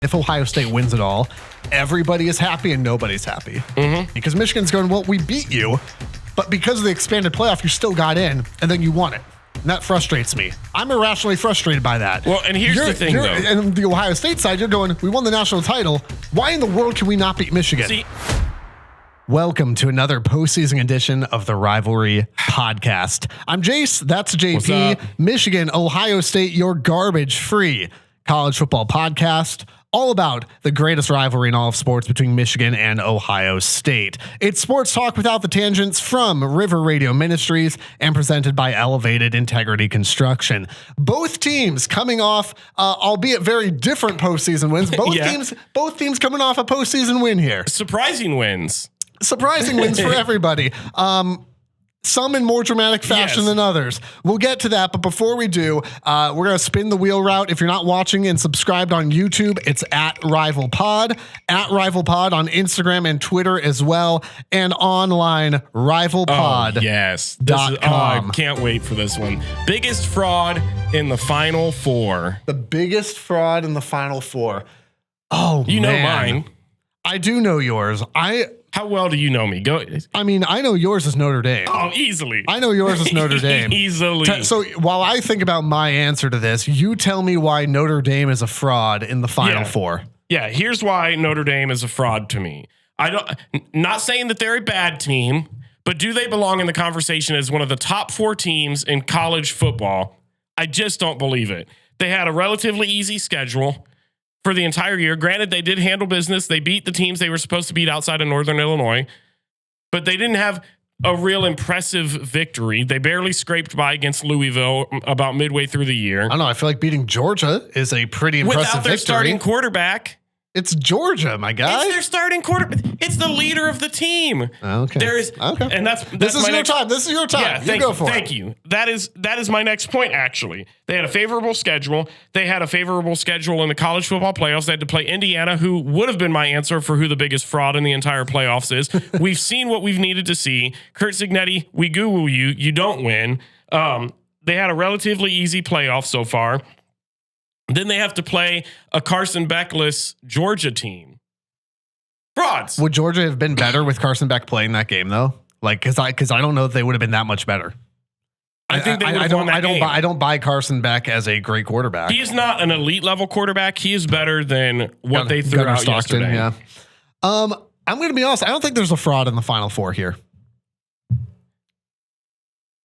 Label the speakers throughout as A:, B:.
A: If Ohio State wins it all, everybody is happy and nobody's happy. Because Michigan's going, well, we beat you, but because of the expanded playoff, you still got in, and then you won it. And that frustrates me. I'm irrationally frustrated by that.
B: Well, and here's the thing, though.
A: And the Ohio State side, you're going, we won the national title. Why in the world can we not beat Michigan?
B: See,
A: welcome to another postseason edition of the Rivalry Podcast. I'm Jace. That's JP. Michigan, Ohio State, your garbage-free college football podcast. All about the greatest rivalry in all of sports between Michigan and Ohio State. It's sports talk without the tangents from River Radio Ministries and presented by Elevated Integrity Construction. Both teams coming off, albeit very different postseason wins. Both teams coming off a postseason win here.
B: surprising wins
A: For everybody. Some in more dramatic fashion than others. We'll get to that. But before we do, we're going to spin the wheel route. If you're not watching and subscribed on YouTube, it's at RivalPod on Instagram and Twitter as well. And online, RivalPod.
B: Oh, yes. I can't wait for this one. Biggest fraud in the Final Four.
A: The biggest fraud in the Final Four. Oh,
B: you know mine.
A: I do know yours.
B: How well do you know me?
A: I mean, I know yours is Notre Dame.
B: Oh, easily.
A: I know yours is Notre Dame.
B: Easily.
A: So while I think about my answer to this, you tell me why Notre Dame is a fraud in the Final Four.
B: Yeah, here's why Notre Dame is a fraud to me. Not saying that they're a bad team, but do they belong in the conversation as one of the top 4 teams in college football? I just don't believe it. They had a relatively easy schedule for the entire year. Granted, they did handle business. They beat the teams they were supposed to beat outside of Northern Illinois, but they didn't have a real impressive victory. They barely scraped by against Louisville about midway through the year.
A: I don't know. I feel like beating Georgia is a pretty impressive
B: without their
A: victory.
B: starting quarterback.
A: It's Georgia, my guy.
B: It's their starting quarterback. It's the leader of the team.
A: Okay.
B: And that's
A: this is your time. This is your time.
B: Yeah, thank you. That is my next point, actually. They had a favorable schedule. They had a favorable schedule in the college football playoffs. They had to play Indiana, who would have been my answer for who the biggest fraud in the entire playoffs is. We've seen what we've needed to see. Kurt Cignetti, we goo you. You don't win. They had a relatively easy playoff so far. Then they have to play a Carson Beck-less Georgia team. Frauds.
A: Would Georgia have been better with Carson Beck playing that game though? Like, because I don't know if they would have been that much better.
B: I think they would have won that game.
A: I don't buy Carson Beck as a great quarterback.
B: He is not an elite level quarterback. He is better than what they threw out
A: Stockton,
B: yesterday.
A: Yeah. I'm going to be honest. I don't think there's a fraud in the Final Four here.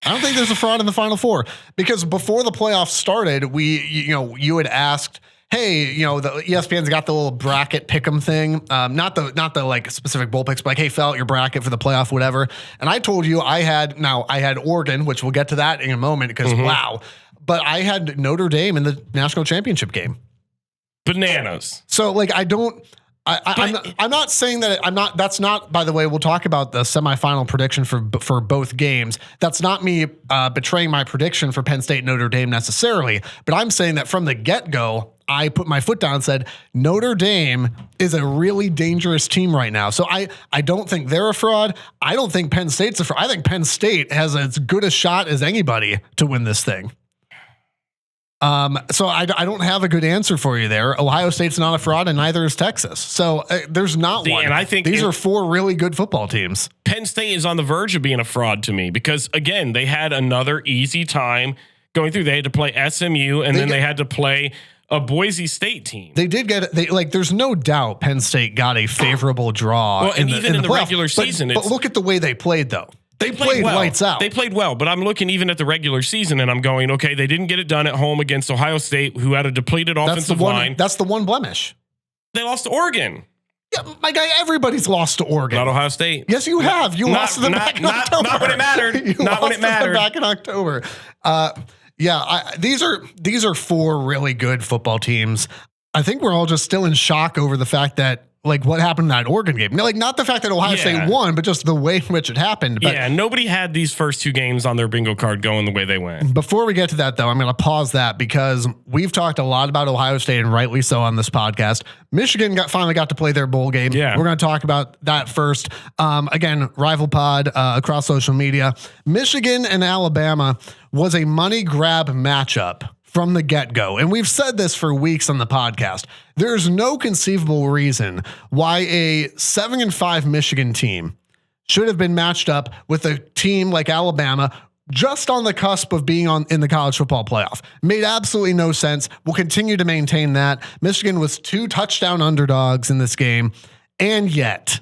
A: I don't think there's a fraud in the Final Four because before the playoffs started, you had asked, hey, the ESPN's got the little bracket pick'em thing. Not the like specific bowl picks, but like, hey, fill out your bracket for the playoff, whatever. And I told you I had Oregon, which we'll get to that in a moment because wow, but I had Notre Dame in the national championship game.
B: Bananas.
A: So like, I'm not saying that that's not, by the way, we'll talk about the semifinal prediction for both games. That's not me betraying my prediction for Penn State, Notre Dame necessarily, but I'm saying that from the get-go, I put my foot down and said, Notre Dame is a really dangerous team right now. So I don't think they're a fraud. I don't think Penn State's a fraud. I think Penn State has as good a shot as anybody to win this thing. So I don't have a good answer for you there. Ohio State's not a fraud and neither is Texas. So there's not one.
B: And I think
A: these are 4 really good football teams.
B: Penn State is on the verge of being a fraud to me because again, they had another easy time going through. They had to play SMU and then they had to play a Boise State team.
A: They did get there's no doubt Penn State got a favorable draw.
B: Well, and even in the regular season.
A: But look at the way they played though. They played well. Lights out.
B: They played well, but I'm looking even at the regular season and I'm going, okay, they didn't get it done at home against Ohio State, who had a depleted offensive line.
A: That's the one blemish.
B: They lost to Oregon.
A: Yeah, my guy, everybody's lost to Oregon.
B: Not Ohio State.
A: Yes, you have. You lost to them back in October.
B: Not when it mattered. Not when it mattered.
A: Back in October. These are 4 really good football teams. I think we're all just still in shock over the fact that like what happened in that Oregon game. Like not the fact that Ohio State won, but just the way in which it happened. But
B: nobody had these first 2 games on their bingo card going the way they went.
A: Before we get to that though, I'm going to pause that because we've talked a lot about Ohio State and rightly so on this podcast. Michigan finally got to play their bowl game.
B: Yeah.
A: We're going to talk about that first. Again, Rival Pod across social media. Michigan and Alabama was a money grab matchup from the get-go. And we've said this for weeks on the podcast. There's no conceivable reason why a 7-5 Michigan team should have been matched up with a team like Alabama just on the cusp of being in the college football playoff. Made absolutely no sense. We'll continue to maintain that. Michigan was 2 touchdown underdogs in this game. And yet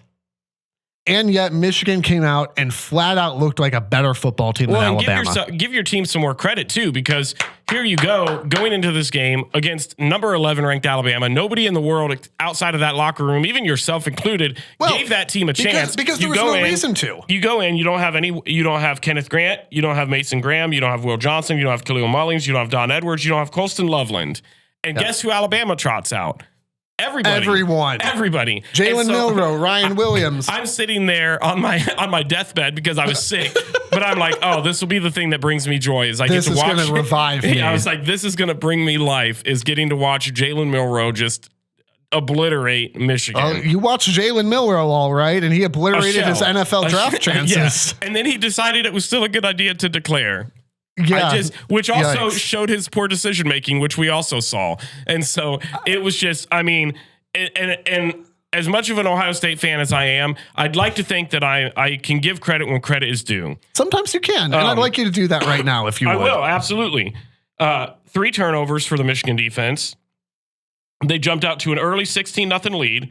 A: Michigan came out and flat out looked like a better football team than Alabama.
B: Give your team some more credit too, because here you go going into this game against number 11 ranked Alabama. Nobody in the world outside of that locker room, even yourself included, gave that team a chance.
A: Because there was no reason to.
B: You go in, you don't have Kenneth Grant, you don't have Mason Graham, you don't have Will Johnson, you don't have Khalil Mullings, you don't have Don Edwards, you don't have Colston Loveland. And guess who Alabama trots out? Everybody.
A: Jalen Milroe, Ryan Williams.
B: I'm sitting there on my deathbed because I was sick, but I'm like, oh, this will be the thing that brings me joy. Is I get to watch. This is going to
A: revive me.
B: I was like, this is going to bring me life. Is getting to watch Jalen Milroe just obliterate Michigan.
A: Oh, you watched Jalen Milroe, all right, and he obliterated his NFL draft chances.
B: Yes. And then he decided it was still a good idea to declare.
A: Yeah,
B: which also showed his poor decision making, which we also saw. And so it was just, I mean, and as much of an Ohio State fan as I am, I'd like to think that I can give credit when credit is due.
A: Sometimes you can, and I'd like you to do that right now if you would.
B: I will, absolutely. 3 turnovers for the Michigan defense. They jumped out to an early 16-0 lead.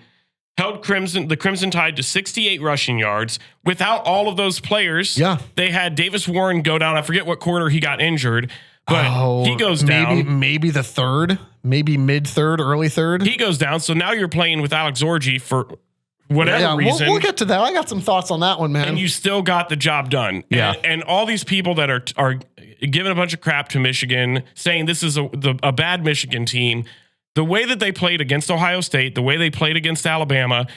B: Held the Crimson Tide to 68 rushing yards. Without all of those players, they had Davis Warren go down. I forget what quarter he got injured, but he goes down.
A: Maybe the third, maybe mid-third, early third.
B: He goes down, so now you're playing with Alex Orji for whatever reason.
A: We'll get to that. I got some thoughts on that one, man.
B: And you still got the job done.
A: Yeah.
B: And all these people that are giving a bunch of crap to Michigan, saying this is a bad Michigan team, the way that they played against Ohio State, the way they played against Alabama,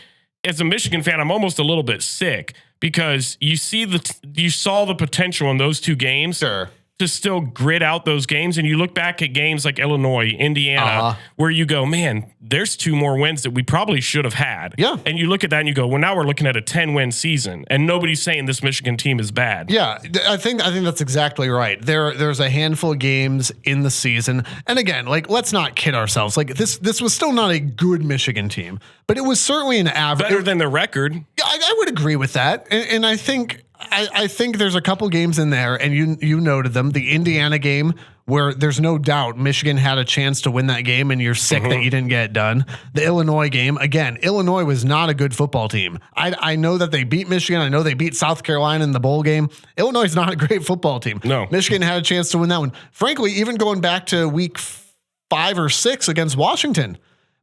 B: as a Michigan fan, I'm almost a little bit sick because you saw the potential in those 2 games to still grit out those games. And you look back at games like Illinois, Indiana, where you go, man, there's 2 more wins that we probably should have had.
A: Yeah.
B: And you look at that and you go, well, now we're looking at a 10-win season and nobody's saying this Michigan team is bad.
A: Yeah, I think that's exactly right. There's a handful of games in the season. And again, like, let's not kid ourselves. Like this was still not a good Michigan team, but it was certainly an average.
B: Better than the record.
A: Yeah, I would agree with that. And I think there's a couple games in there, and you noted them. The Indiana game, where there's no doubt Michigan had a chance to win that game, and you're sick that you didn't get it done. The Illinois game, again, Illinois was not a good football team. I know that they beat Michigan. I know they beat South Carolina in the bowl game. Illinois is not a great football team.
B: No.
A: Michigan had a chance to win that one. Frankly, even going back to week 5 or 6 against Washington,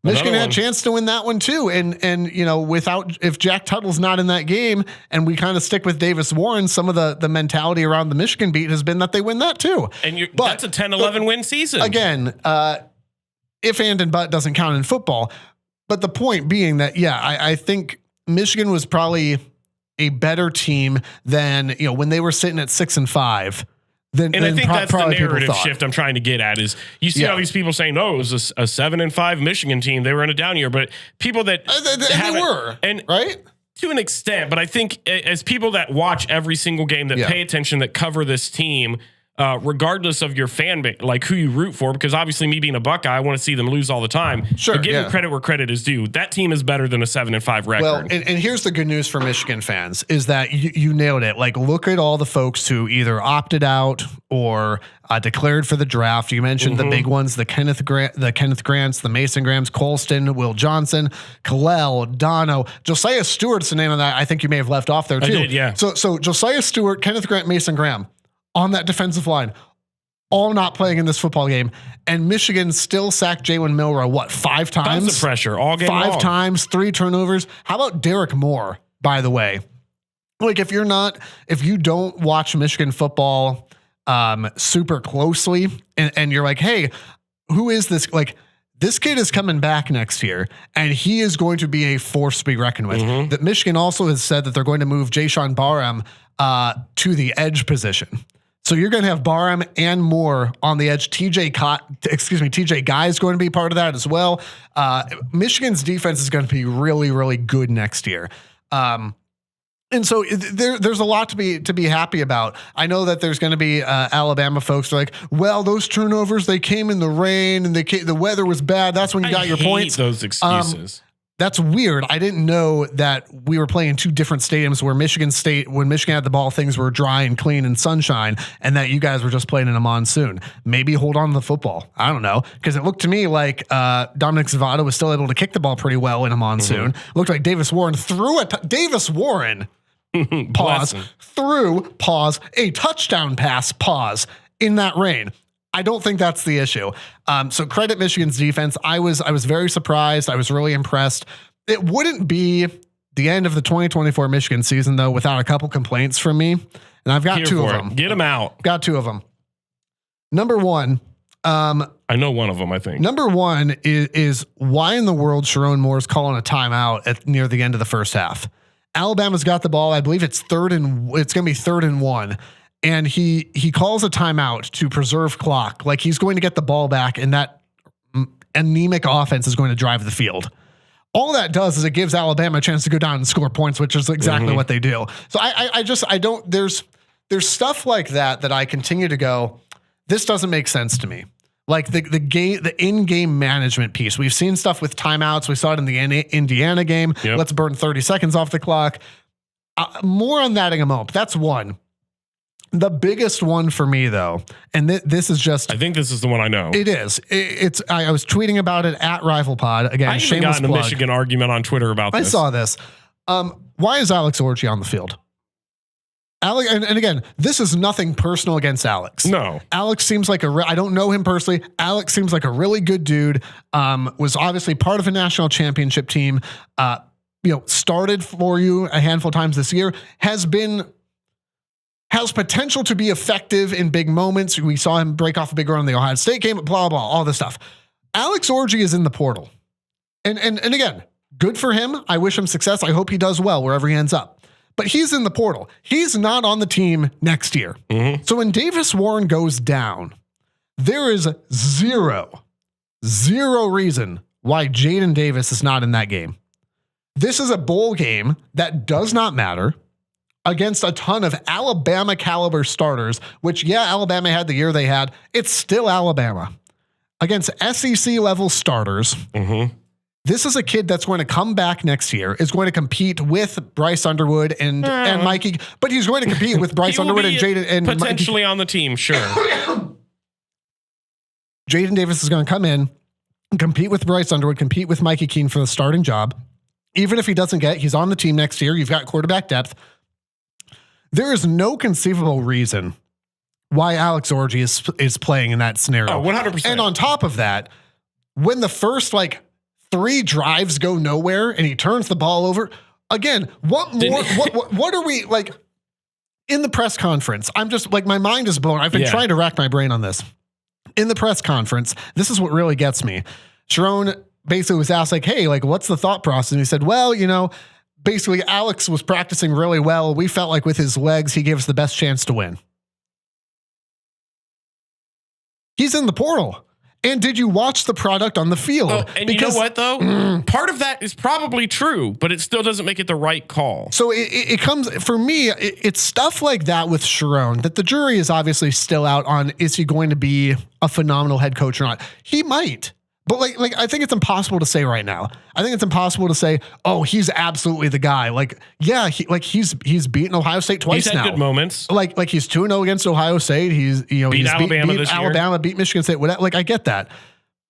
A: Michigan had a chance to win that one too. And if Jack Tuttle's not in that game and we kind of stick with Davis Warren, some of the mentality around the Michigan beat has been that they win that too.
B: And that's a 10-11 win season.
A: Again, if and but doesn't count in football. But the point being that, I think Michigan was probably a better team than, when they were sitting at 6-5.
B: And I think that's the narrative shift I'm trying to get at is you see all these people saying, no, it was a 7-5 Michigan team. They were in a down year, but people that
A: they were, right?
B: To an extent, but I think as people that watch every single game, that pay attention, that cover this team, regardless of your fan base, like who you root for, because obviously me being a Buckeye, I want to see them lose all the time.
A: Sure,
B: but giving credit where credit is due, that team is better than a 7-5 record.
A: Well, and here's the good news for Michigan fans is that you nailed it. Like, look at all the folks who either opted out or declared for the draft. You mentioned the big ones: the Kenneth Grants, the Mason Grahams, Colston, Will Johnson, Kalel, Dono, Josiah Stewart's the name of that. I think you may have left off there too.
B: I did, yeah.
A: So Josiah Stewart, Kenneth Grant, Mason Graham on that defensive line, all not playing in this football game. And Michigan still sacked Jalen Milroe, 5 times?
B: Tons of pressure all game
A: 5
B: long.
A: times, 3 turnovers. How about Derek Moore, by the way? Like, if you don't watch Michigan football super closely and you're like, hey, who is this? Like, this kid is coming back next year, and he is going to be a force to be reckoned with. That Michigan also has said that they're going to move Jayshon Barham to the edge position. So you're going to have Barham and Moore on the edge. TJ Guy is going to be part of that as well. Michigan's defense is going to be really, really good next year. And so there's a lot to be happy about. I know that there's going to be Alabama folks who are like, well, those turnovers, they came in the rain and the weather was bad. That's when you got your points.
B: Those excuses.
A: That's weird. I didn't know that we were playing in two different stadiums where Michigan State, when Michigan had the ball, things were dry and clean and sunshine, and that you guys were just playing in a monsoon. Maybe hold on to the football. I don't know. Because it looked to me like Dominic Zavada was still able to kick the ball pretty well in a monsoon. Looked like Davis Warren threw Davis Warren pause, a touchdown pass, pause, in that rain. I don't think that's the issue. So credit Michigan's defense. I was very surprised. I was really impressed. It wouldn't be the end of the 2024 Michigan season, though, without a couple complaints from me. And I've got two of them.
B: Get them out.
A: Got two of them. Number one.
B: I know one of them, I think.
A: Number one is why in the world Sharon Moore's calling a timeout near the end of the first half. Alabama's got the ball. I believe it's going to be 3rd and 1. And he calls a timeout to preserve clock. Like he's going to get the ball back and that anemic offense is going to drive the field. All that does is it gives Alabama a chance to go down and score points, which is exactly what they do. So I don't, there's stuff like that I continue to go, this doesn't make sense to me. Like the in-game management piece. We've seen stuff with timeouts. We saw it in the Indiana game. Yep. Let's burn 30 seconds off the clock. More on that in a moment. That's one. The biggest one for me, though, and this is just...
B: I think this is the one I know.
A: It is. I was tweeting about it at RivalPod. Again,
B: I even got in a Michigan argument on Twitter about this.
A: I saw this. Why is Alex Orji on the field? Alex, and again, this is nothing personal against Alex.
B: No.
A: Alex seems like I don't know him personally. Alex seems like a really good dude. Was obviously part of a national championship team. Started for you a handful of times this year. Has potential to be effective in big moments. We saw him break off a big run in the Ohio State game, blah, blah, all this stuff. Alex Orji is in the portal. And again, good for him. I wish him success. I hope he does well wherever he ends up. But he's in the portal. He's not on the team next year. Mm-hmm. So when Davis Warren goes down, there is zero reason why Jaden Davis is not in that game. This is a bowl game that does not matter against a ton of Alabama caliber starters, which, Alabama had the year they had. It's still Alabama. Against SEC level starters. Mm-hmm. This is a kid that's going to come back next year, is going to compete with Bryce Underwood and Mikey, but he's going to compete with Bryce Underwood and Jaden and
B: potentially Mikey. On the team. Sure.
A: Jaden Davis is going to come in and compete with Bryce Underwood, compete with Mikey Keene for the starting job. Even if he doesn't he's on the team next year. You've got quarterback depth. There is no conceivable reason why Alex Orji is playing in that scenario.
B: 100%.
A: And on top of that, when the first 3 drives go nowhere and he turns the ball over again, what more, what are we in the press conference? I'm just my mind is blown. I've been trying to rack my brain on this. In the press conference, this is what really gets me. Sharon basically was asked hey, what's the thought process? And he said, well, basically Alex was practicing really well. We felt like with his legs, he gave us the best chance to win. He's in the portal. And did you watch the product on the field?
B: And because, you know what, though? Part of that is probably true, but it still doesn't make it the right call.
A: So it comes, for me, it's stuff like that with Sharon that the jury is obviously still out on, is he going to be a phenomenal head coach or not? He might. But I think it's impossible to say right now. I think it's impossible to say, oh, he's absolutely the guy. He's beaten Ohio State twice now.
B: He's had good moments.
A: He's 2-0 against Ohio State. He's beat
B: Alabama this year.
A: Alabama, beat Michigan State. I get that.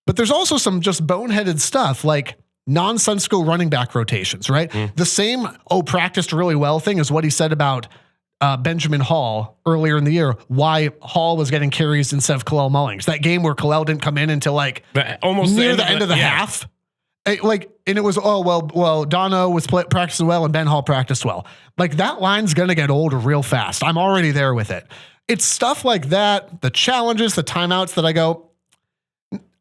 A: But there's also some just boneheaded stuff like nonsensical running back rotations, right? The same practiced really well thing is what he said about Benjamin Hall earlier in the year, why Hall was getting carries instead of Kalel Mullings. That game where Kalel didn't come in until
B: almost
A: near the end of the half. And it was, Dono was practicing well and Ben Hall practiced well. That line's going to get old real fast. I'm already there with it. It's stuff like that, the challenges, the timeouts that I go,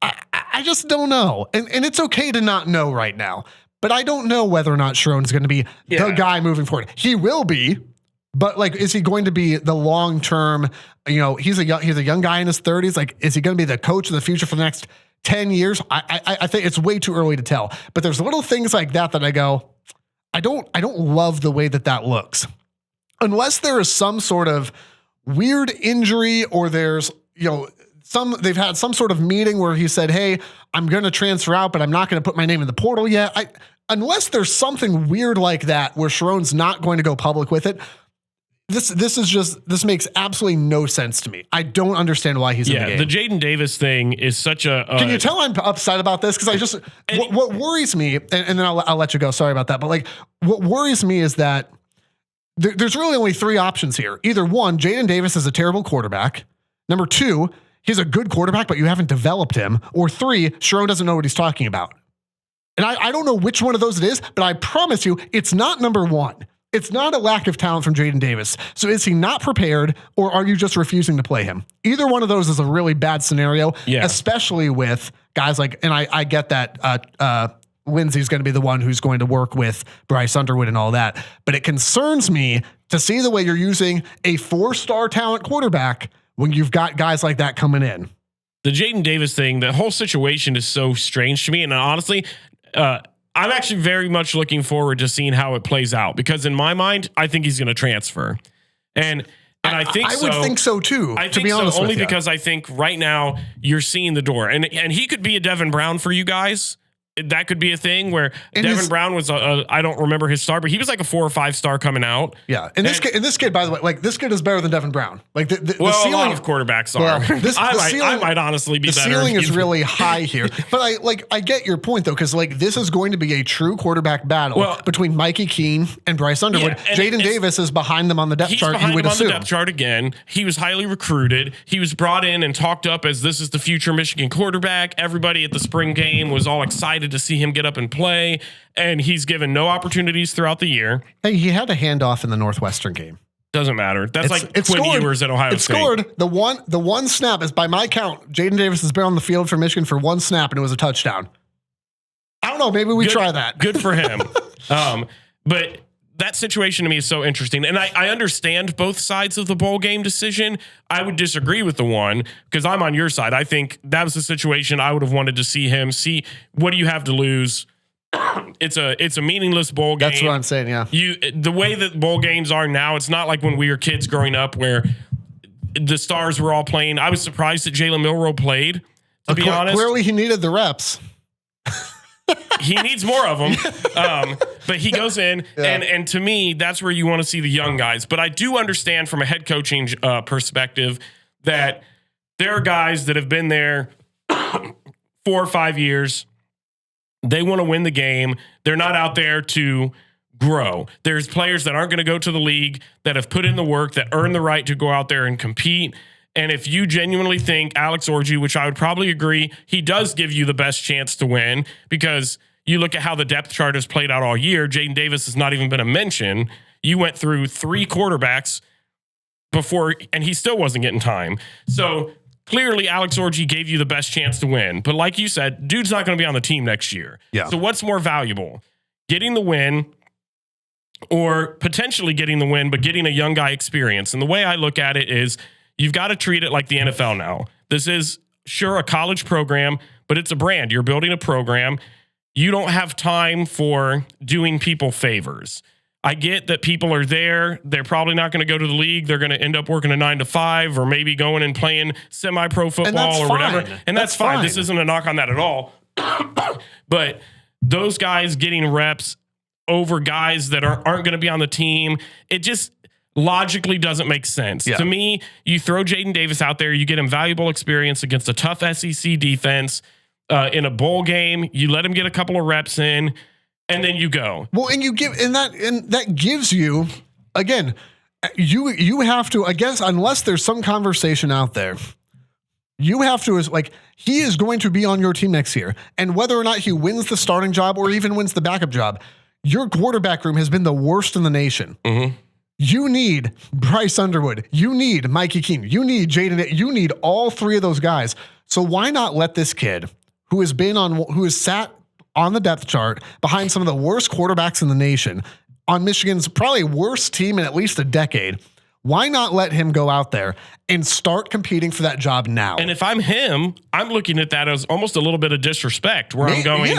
A: I just don't know. And it's okay to not know right now, but I don't know whether or not Sharon's going to be the guy moving forward. He will be. But is he going to be the long-term, he's a young guy in his 30s. Is he going to be the coach of the future for the next 10 years? I think it's way too early to tell, but there's little things like that I go, I don't love the way that looks. Unless there is some sort of weird injury or there's, they've had some sort of meeting where he said, "Hey, I'm going to transfer out, but I'm not going to put my name in the portal yet." Unless there's something weird like that where Sharon's not going to go public with it, this makes absolutely no sense to me. I don't understand why he's in the game.
B: The Jaden Davis thing is such a.
A: Can you tell I'm upset about this? Because what worries me, and then I'll let you go. Sorry about that, but like what worries me is that there's really only three options here. Either one, Jaden Davis is a terrible quarterback. Number two, he's a good quarterback, but you haven't developed him. Or three, Sharon doesn't know what he's talking about. And I don't know which one of those it is, but I promise you, it's not number one. It's not a lack of talent from Jaden Davis. So is he not prepared, or are you just refusing to play him? Either one of those is a really bad scenario, especially with guys like, and I get that Lindsey's going to be the one who's going to work with Bryce Underwood and all that. But it concerns me to see the way you're using a 4-star talent quarterback when you've got guys like that coming in.
B: The Jaden Davis thing, the whole situation is so strange to me. And honestly, I'm actually very much looking forward to seeing how it plays out, because in my mind, I think he's going to transfer. And I think
A: I would think so too.
B: I
A: to
B: think
A: be honest,
B: only
A: with you.
B: because I think right now you're seeing the door, and he could be a Devin Brown for you guys. That could be a thing where Devin Brown was I don't remember his star, but he was like a 4 or 5 star coming out.
A: Yeah. And this kid, by the way, like this kid is better than Devin Brown. Like the ceiling,
B: a lot of quarterbacks are. Well, I might honestly be better.
A: The ceiling is really high here, but I get your point though. Cause like this is going to be a true quarterback battle between Mikey Keene and Bryce Underwood. Yeah, Jaden Davis is behind them on the depth chart. You would assume.
B: The depth chart again. He was highly recruited. He was brought in and talked up as this is the future Michigan quarterback. Everybody at the spring game was all excited to see him get up and play, and he's given no opportunities throughout the year.
A: Hey, he had a handoff in the Northwestern game.
B: Doesn't matter. That's Quinn Ewers at Ohio State.
A: Scored the one snap is, by my count, Jaden Davis has been on the field for Michigan for one snap, and it was a touchdown. I don't know. Maybe we try that.
B: Good for him. But that situation to me is so interesting, and I understand both sides of the bowl game decision. I would disagree with the one because I'm on your side. I think that was the situation I would have wanted to see him see. What do you have to lose? It's a meaningless bowl game.
A: That's what I'm saying. Yeah.
B: The way that bowl games are now, it's not like when we were kids growing up where the stars were all playing. I was surprised that Jalen Milroe played. To be honest,
A: clearly he needed the reps.
B: He needs more of them. But he goes in, and to me, that's where you want to see the young guys. But I do understand from a head coaching perspective that there are guys that have been there 4 or 5 years. They want to win the game. They're not out there to grow. There's players that aren't going to go to the league that have put in the work, that earn the right to go out there and compete. And if you genuinely think Alex Orji, which I would probably agree, he does give you the best chance to win, because you look at how the depth chart has played out all year. Jaden Davis has not even been a mention. You went through 3 quarterbacks before, and he still wasn't getting time. So clearly Alex Orji gave you the best chance to win. But like you said, dude's not going to be on the team next year.
A: Yeah.
B: So what's more valuable? Getting the win, or potentially getting the win, but getting a young guy experience? And the way I look at it is, you've got to treat it like the NFL now. This is, sure, a college program, but it's a brand. You're building a program. You don't have time for doing people favors. I get that people are there. They're probably not going to go to the league. They're going to end up working a 9 to 5, or maybe going and playing semi-pro football or whatever. And that's fine. This isn't a knock on that at all. But those guys getting reps over guys that aren't going to be on the team, it just logically doesn't make sense.
A: Yeah.
B: To me, you throw Jaden Davis out there, you get him valuable experience against a tough SEC defense in a bowl game. You let him get a couple of reps in, and then you go.
A: Well, and that gives you, again, you have to, I guess, unless there's some conversation out there, you have to, like, he is going to be on your team next year, and whether or not he wins the starting job or even wins the backup job, your quarterback room has been the worst in the nation. Mm-hmm. You need Bryce Underwood. You need Mikey Keene. You need Jaden. You need all 3 of those guys. So why not let this kid who has sat on the depth chart behind some of the worst quarterbacks in the nation, on Michigan's probably worst team in at least a decade, why not let him go out there and start competing for that job now?
B: And if I'm him, I'm looking at that as almost a little bit of disrespect, where I'm going,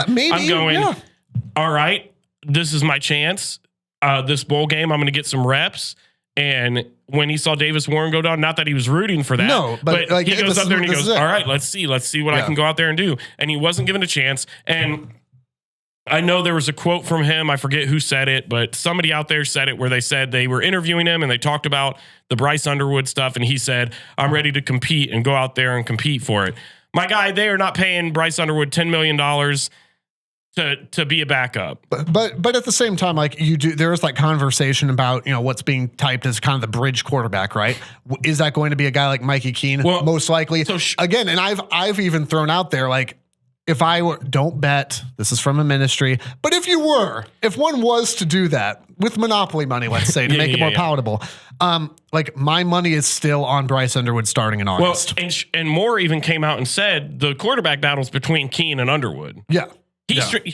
B: all right, this is my chance. This bowl game, I'm going to get some reps. And when he saw Davis Warren go down, not that he was rooting for that,
A: no, but like,
B: he goes up there and he goes, all right, let's see what I can go out there and do. And he wasn't given a chance. And I know there was a quote from him. I forget who said it, but somebody out there said it where they said they were interviewing him and they talked about the Bryce Underwood stuff. And he said, I'm ready to compete and go out there and compete for it. My guy, they are not paying Bryce Underwood $10 million to be a backup.
A: But at the same time, like there is like conversation about, what's being typed as kind of the bridge quarterback, right? Is that going to be a guy like Mikey Keene? Well, most likely. So again, and I've even thrown out there, like, if I were, don't bet, this is from a ministry, but if one was to do that with monopoly money, let's say, to make it more palatable, like my money is still on Bryce Underwood starting in August.
B: Well, and Moore even came out and said the quarterback battle's between Keene and Underwood.
A: Yeah.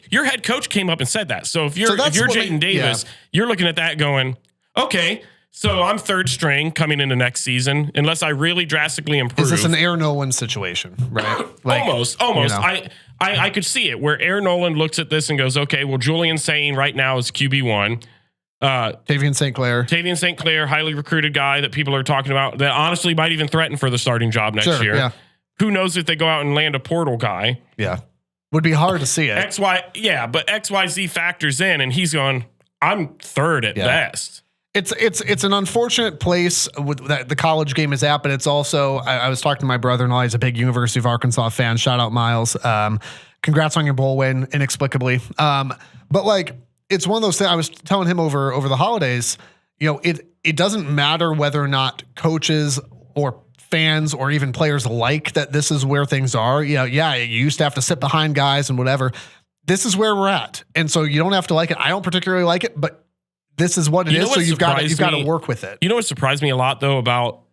B: Your head coach came up and said that. So if you're Jayden Davis, you're looking at that going, okay, so I'm third string coming into next season, unless I really drastically improve.
A: Is this an Aaron Nolan situation, right?
B: Like, almost. I could see it where Aaron Nolan looks at this and goes, okay, well, Julian Sain right now is QB1.
A: Tavian St. Clair,
B: highly recruited guy that people are talking about that honestly might even threaten for the starting job next year.
A: Yeah.
B: Who knows if they go out and land a portal guy?
A: Yeah. Would be hard to see it.
B: But XYZ factors in, and he's going, I'm third at best.
A: It's an unfortunate place that the college game is at, but it's also, I was talking to my brother-in-law. He's a big University of Arkansas fan. Shout out Miles. Congrats on your bowl win, inexplicably. But like, it's one of those things. I was telling him over the holidays, it doesn't matter whether or not coaches or fans or even players like that this is where things are. You used to have to sit behind guys and whatever. This is where we're at. And so you don't have to like it. I don't particularly like it, but this is what it is. So you've got to work with it.
B: You know what surprised me a lot though about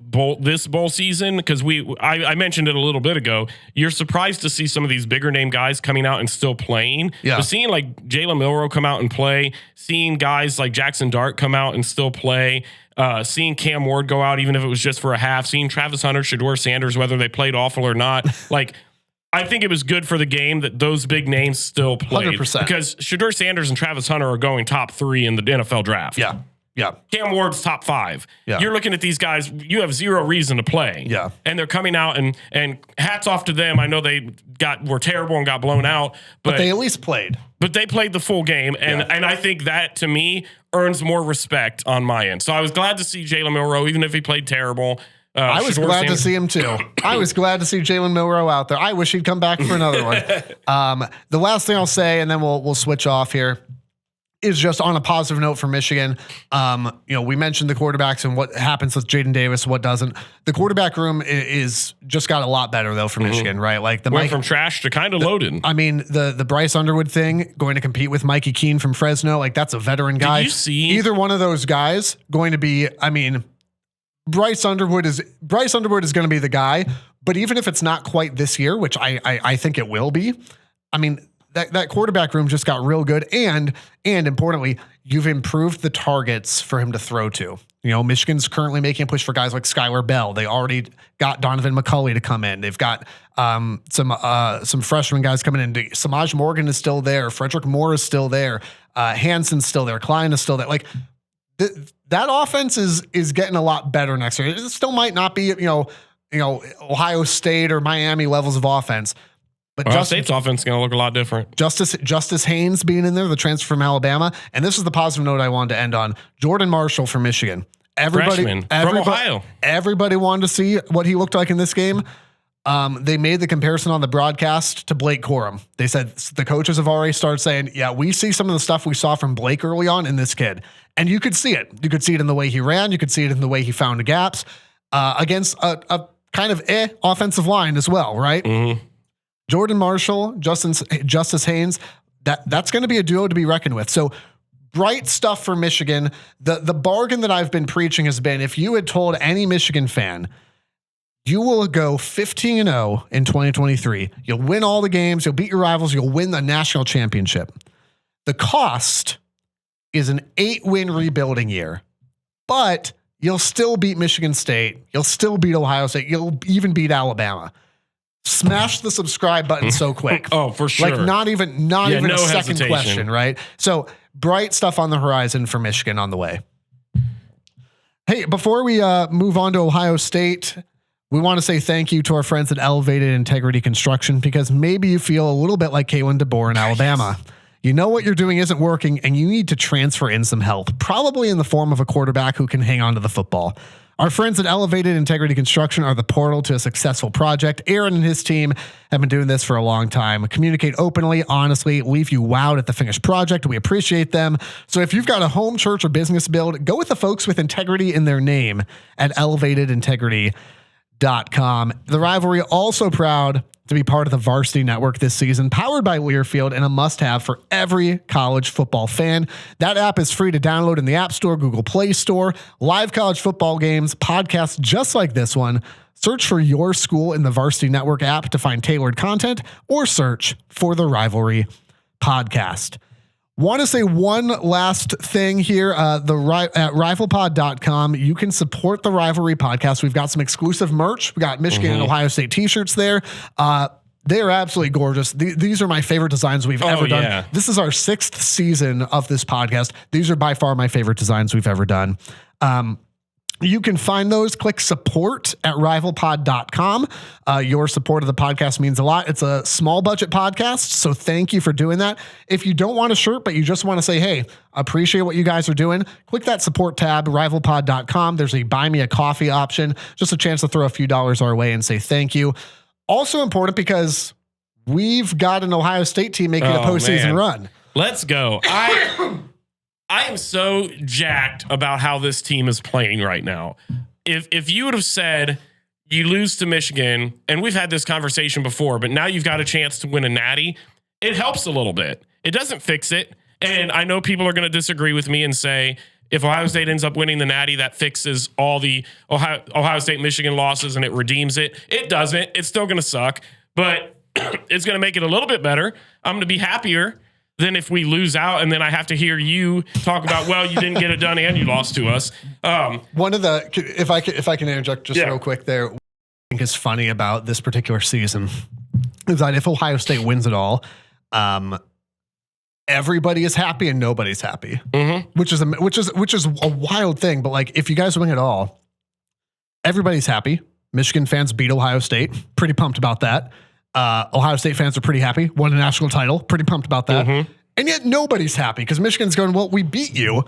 B: this bowl season? Because I mentioned it a little bit ago. You're surprised to see some of these bigger name guys coming out and still playing. Yeah. But seeing like Jalen Milroe come out and play, seeing guys like Jackson Dart come out and still play, seeing Cam Ward go out, even if it was just for a half, seeing Travis Hunter, Shedeur Sanders, whether they played awful or not, like, I think it was good for the game that those big names still played.
A: 100%. Because
B: Shedeur Sanders and Travis Hunter are going top 3 in the NFL draft.
A: Yeah. Yeah.
B: Cam Ward's top 5.
A: Yeah.
B: You're looking at these guys, you have zero reason to play.
A: Yeah.
B: And they're coming out and hats off to them. I know they were terrible and got blown out, but
A: they at least played.
B: But they played the full game. And I think that to me earns more respect on my end. So I was glad to see Jalen Milroe, even if he played terrible.
A: I was glad to see him too. I was glad to see Jalen Milroe out there. I wish he'd come back for another one. The last thing I'll say, and then we'll switch off here, is just on a positive note for Michigan. We mentioned the quarterbacks and what happens with Jayden Davis, what doesn't. The quarterback room is just got a lot better though for Michigan, right? Like
B: went from trash to kind of loaded.
A: I mean, the Bryce Underwood thing, going to compete with Mikey Keene from Fresno, like that's a veteran guy.
B: Did you see
A: either one of those guys going to be? I mean, Bryce Underwood is going to be the guy, but even if it's not quite this year, which I think it will be, I mean, that quarterback room just got real good. And importantly, you've improved the targets for him to throw to. Michigan's currently making a push for guys like Skylar Bell. They already got Donovan McCulley to come in. They've got some freshman guys coming in. Samaj Morgan is still there. Frederick Moore is still there. Hanson's still there. Klein is still there. Like, that offense is getting a lot better next year. It still might not be, Ohio State or Miami levels of offense, but
B: Ohio State's offense is going to look a lot different.
A: Justice Haynes being in there, the transfer from Alabama, and this is the positive note I wanted to end on. Jordan Marshall from Michigan.
B: Freshman from Ohio.
A: Everybody wanted to see what he looked like in this game. They made the comparison on the broadcast to Blake Corum. They said the coaches have already started saying, yeah, we see some of the stuff we saw from Blake early on in this kid. And you could see it. You could see it in the way he ran. You could see it in the way he found the gaps against a kind of offensive line as well, right?
B: Mm-hmm.
A: Jordan Marshall, Justice Haynes, that's going to be a duo to be reckoned with. So bright stuff for Michigan. The bargain that I've been preaching has been, if you had told any Michigan fan, you will go 15-0 in 2023. You'll win all the games. You'll beat your rivals. You'll win the national championship. The cost is an 8-win rebuilding year, but you'll still beat Michigan State. You'll still beat Ohio State. You'll even beat Alabama. Smash the subscribe button so quick.
B: Oh, for sure.
A: Like not even a second
B: hesitation.
A: question, right? So bright stuff on the horizon for Michigan on the way. Hey, before we move on to Ohio State, we want to say thank you to our friends at Elevated Integrity Construction, because maybe you feel a little bit like Kalen DeBoer in Alabama. Yes. You know what you're doing isn't working, and you need to transfer in some help, probably in the form of a quarterback who can hang on to the football. Our friends at Elevated Integrity Construction are the portal to a successful project. Aaron and his team have been doing this for a long time. Communicate openly, honestly, leave you wowed at the finished project. We appreciate them. So if you've got a home, church, or business build, go with the folks with integrity in their name at elevatedintegrity.com. The Rivalry also proud to be part of the Varsity Network this season, powered by Learfield, and a must-have for every college football fan. That app is free to download in the App Store, Google Play Store. Live college football games, podcasts just like this one. Search for your school in the Varsity Network app to find tailored content, or search for the Rivalry Podcast. Want to say one last thing here. At rivalpod.com, you can support the Rivalry Podcast. We've got some exclusive merch. We got Michigan and Ohio State t-shirts there. They are absolutely gorgeous. These are my favorite designs we've ever done. Yeah. This is our 6th season of this podcast. These are by far my favorite designs we've ever done. You can find those. Click support at rivalpod.com. Your support of the podcast means a lot. It's a small budget podcast, so thank you for doing that. If you don't want a shirt, but you just want to say, hey, appreciate what you guys are doing, click that support tab, rivalpod.com. There's a buy me a coffee option, just a chance to throw a few dollars our way and say thank you. Also important because we've got an Ohio State team making a postseason run.
B: Let's go. I am so jacked about how this team is playing right now. If you would have said you lose to Michigan, and we've had this conversation before, but now you've got a chance to win a natty, it helps a little bit. It doesn't fix it. And I know people are going to disagree with me and say, if Ohio State ends up winning the natty, that fixes all the Ohio State Michigan losses and it redeems it. It doesn't. It's still going to suck, but it's going to make it a little bit better. I'm going to be happier than if we lose out, and then I have to hear you talk about, well, you didn't get it done and you lost to us.
A: One of the, if I can interject just real quick there, what I think is funny about this particular season is that if Ohio State wins it all, everybody is happy and nobody's happy, which is a wild thing. But like, if you guys win it all, everybody's happy. Michigan fans beat Ohio State. Pretty pumped about that. Ohio State fans are pretty happy. Won a national title. Pretty pumped about that. And yet nobody's happy because Michigan's going, well, we beat you,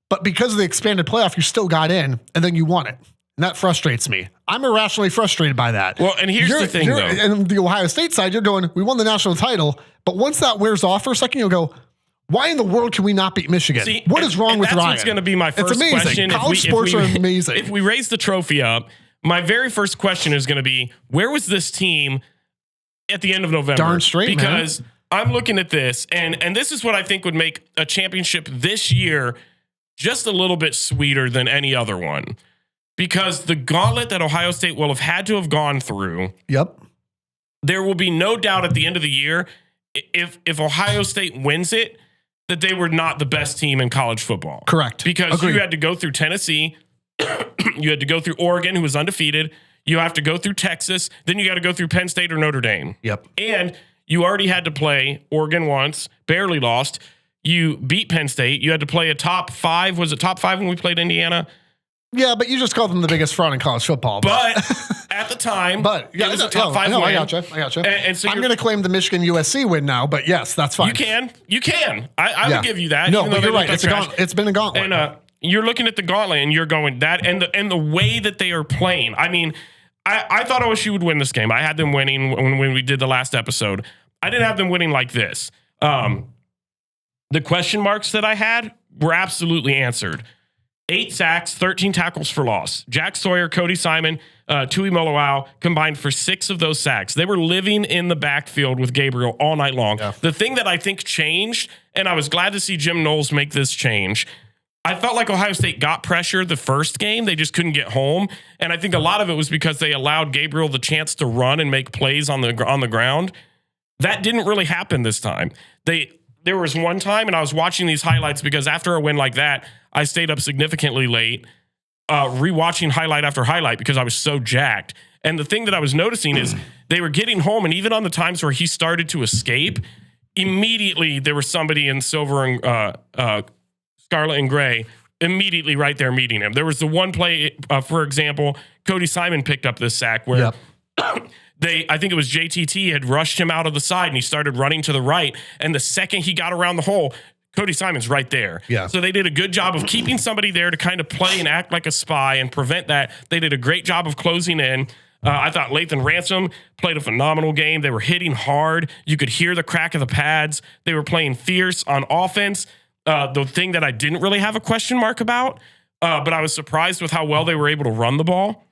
A: but because of the expanded playoff, you still got in and then you won it. And that frustrates me. I'm irrationally frustrated by that.
B: Well, and here's the thing, though.
A: And the Ohio State side, you're going, we won the national title, but once that wears off for a second, you'll go, why in the world can we not beat Michigan?
B: See,
A: what is wrong with Ryan?
B: That's what's going to be my first question.
A: College sports are amazing.
B: If we raise the trophy up, my very first question is going to be, where was this team at the end of November?
A: Darn straight,
B: because I'm looking at this, and this is what I think would make a championship this year just a little bit sweeter than any other one. Because the gauntlet that Ohio State will have had to have gone through, there will be no doubt at the end of the year, if Ohio State wins it, that they were not the best team in college football.
A: Correct.
B: Because you had to go through Tennessee, you had to go through Oregon, who was undefeated. You have to go through Texas. Then you got to go through Penn State or Notre Dame. And you already had to play Oregon once, barely lost. You beat Penn State. You had to play a top 5. Was it top 5 when we played Indiana?
A: Yeah, but you just called them the biggest fraud in college football.
B: But at the time, it was a top 5 win.
A: I gotcha. And so I'm going to claim the Michigan USC win now, but yes, that's fine.
B: You can. I would give you that.
A: No, but you're right. It's been a gauntlet.
B: And you're looking at the gauntlet and you're going that, and the way that they are playing. I mean, I thought OSU would win this game. I had them winning when we did the last episode. I didn't have them winning like this. The question marks that I had were absolutely answered. 8 sacks, 13 tackles for loss. Jack Sawyer, Cody Simon, Tui Moloau combined for 6 of those sacks. They were living in the backfield with Gabriel all night long. Yeah. The thing that I think changed, and I was glad to see Jim Knowles make this change, I felt like Ohio State got pressure the first game. They just couldn't get home. And I think a lot of it was because they allowed Gabriel the chance to run and make plays on the ground. That didn't really happen this time. There was one time, and I was watching these highlights because after a win like that, I stayed up significantly late, rewatching highlight after highlight because I was so jacked. And the thing that I was noticing is they were getting home, and even on the times where he started to escape, immediately there was somebody in silver and scarlet and gray immediately right there meeting him. There was the one play, for example, Cody Simon picked up this sack where I think it was JTT had rushed him out of the side and he started running to the right. And the second he got around the hole, Cody Simon's right there.
A: Yeah.
B: So they did a good job of keeping somebody there to kind of play and act like a spy and prevent that. They did a great job of closing in. I thought Lathan Ransom played a phenomenal game. They were hitting hard. You could hear the crack of the pads. They were playing fierce on offense. The thing that I didn't really have a question mark about, but I was surprised with how well they were able to run the ball.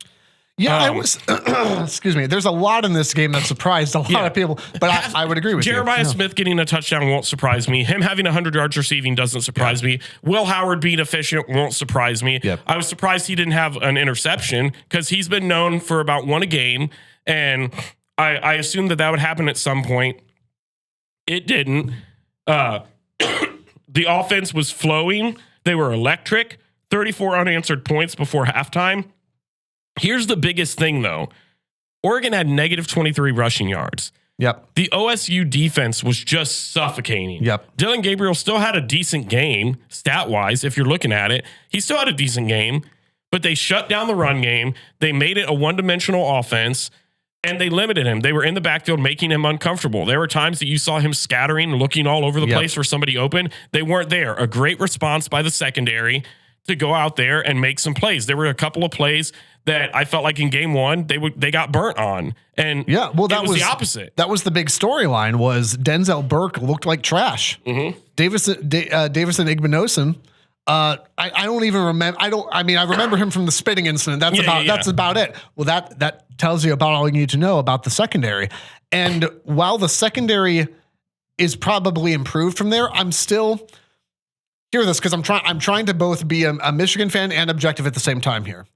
A: Yeah, I was. Excuse me. There's a lot in this game that surprised a lot of people, but I would agree with
B: Jeremiah
A: you.
B: Smith getting a touchdown won't surprise me. Him having 100 yards receiving doesn't surprise me. Will Howard being efficient won't surprise me.
A: Yep.
B: I was surprised he didn't have an interception because he's been known for about one a game, and I assumed that would happen at some point. It didn't. The offense was flowing. They were electric. 34 unanswered points before halftime. Here's the biggest thing, though. Oregon had negative 23 rushing yards.
A: Yep.
B: The OSU defense was just suffocating.
A: Yep.
B: Dylan Gabriel still had a decent game, stat-wise, if you're looking at it. He still had a decent game, but they shut down the run game. They made it a one-dimensional offense, and they limited him. They were in the backfield making him uncomfortable. There were times that you saw him scattering, looking all over the place for somebody open. They weren't there. A great response by the secondary to go out there and make some plays. There were a couple of plays that I felt like in game one they got burnt on, and that was the opposite.
A: That was the big storyline. Was Denzel Burke looked like trash?
B: Mm-hmm.
A: Davison Igbinosun. I don't even remember. I remember him from the spitting incident. That's about it. Well, that tells you about all you need to know about the secondary. And while the secondary is probably improved from there, I'm still hear this because I'm trying to both be a Michigan fan and objective at the same time here.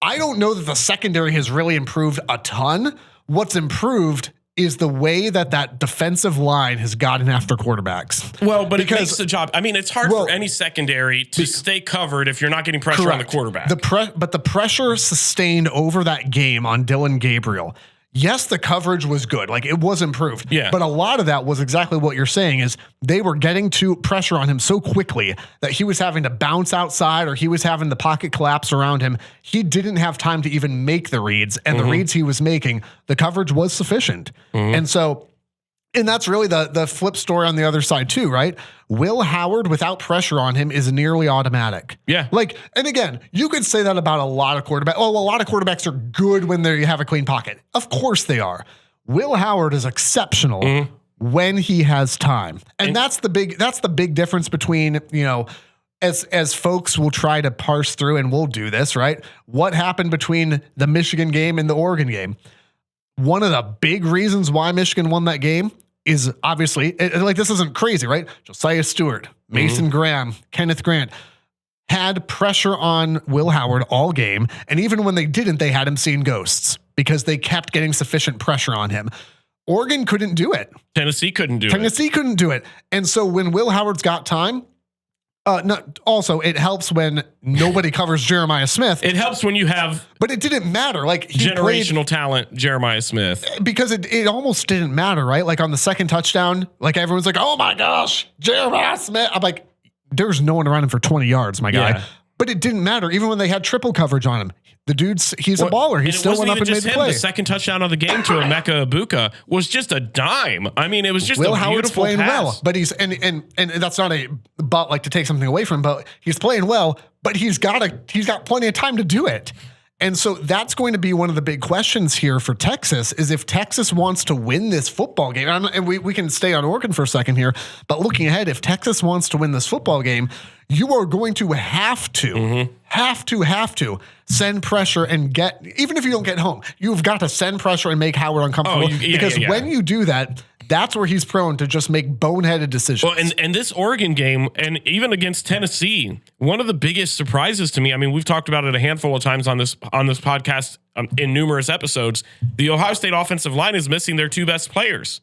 A: I don't know that the secondary has really improved a ton. What's improved is the way that defensive line has gotten after quarterbacks.
B: Well, but it makes the job. I mean, it's hard for any secondary to stay covered if you're not getting pressure on the quarterback.
A: But the pressure sustained over that game on Dylan Gabriel. Yes, the coverage was good. Like, it was improved.
B: Yeah.
A: But a lot of that was exactly what you're saying is they were getting to pressure on him so quickly that he was having to bounce outside or he was having the pocket collapse around him. He didn't have time to even make the reads. And the reads he was making, the coverage was sufficient. And that's really the flip story on the other side too, right? Will Howard without pressure on him is nearly automatic.
B: Yeah.
A: And again, you could say that about a lot of quarterbacks. Oh, well, a lot of quarterbacks are good when they have a clean pocket. Of course they are. Will Howard is exceptional when he has time. And that's the big difference between, as folks will try to parse through, and we'll do this, right? What happened between the Michigan game and the Oregon game? One of the big reasons why Michigan won that game is obviously this isn't crazy, right? Josiah Stewart, Mason Graham, Kenneth Grant had pressure on Will Howard all game. And even when they didn't, they had him seeing ghosts because they kept getting sufficient pressure on him. Oregon couldn't do it.
B: Tennessee couldn't do it. And so when Will Howard's got time, also, it helps when nobody covers Jeremiah Smith. It helps when you have,
A: but it didn't matter. Like
B: generational talent, Jeremiah Smith,
A: because it almost didn't matter, right? Like on the second touchdown, like everyone's like, "Oh my gosh, Jeremiah Smith!" I'm like, "There's no one around him for 20 yards, my guy."
B: Yeah.
A: But it didn't matter, even when they had triple coverage on him. The he's a baller. He still went up and made the play.
B: The second touchdown of the game to Emeka Ibuka was just a dime. I mean, it was just
A: Will
B: a
A: Howard's
B: beautiful
A: playing
B: pass.
A: well, but he's and that's not to take something away from him, but he's playing well, but he's got plenty of time to do it. And so that's going to be one of the big questions here for Texas is if Texas wants to win this football game, and we can stay on Oregon for a second here, but looking ahead, if Texas wants to win this football game, you are going to have to send pressure and even if you don't get home, you've got to send pressure and make Howard uncomfortable because when you do that, that's where he's prone to just make boneheaded decisions.
B: Well, and this Oregon game, and even against Tennessee, one of the biggest surprises to me, I mean, we've talked about it a handful of times on this podcast in numerous episodes. The Ohio State offensive line is missing their two best players.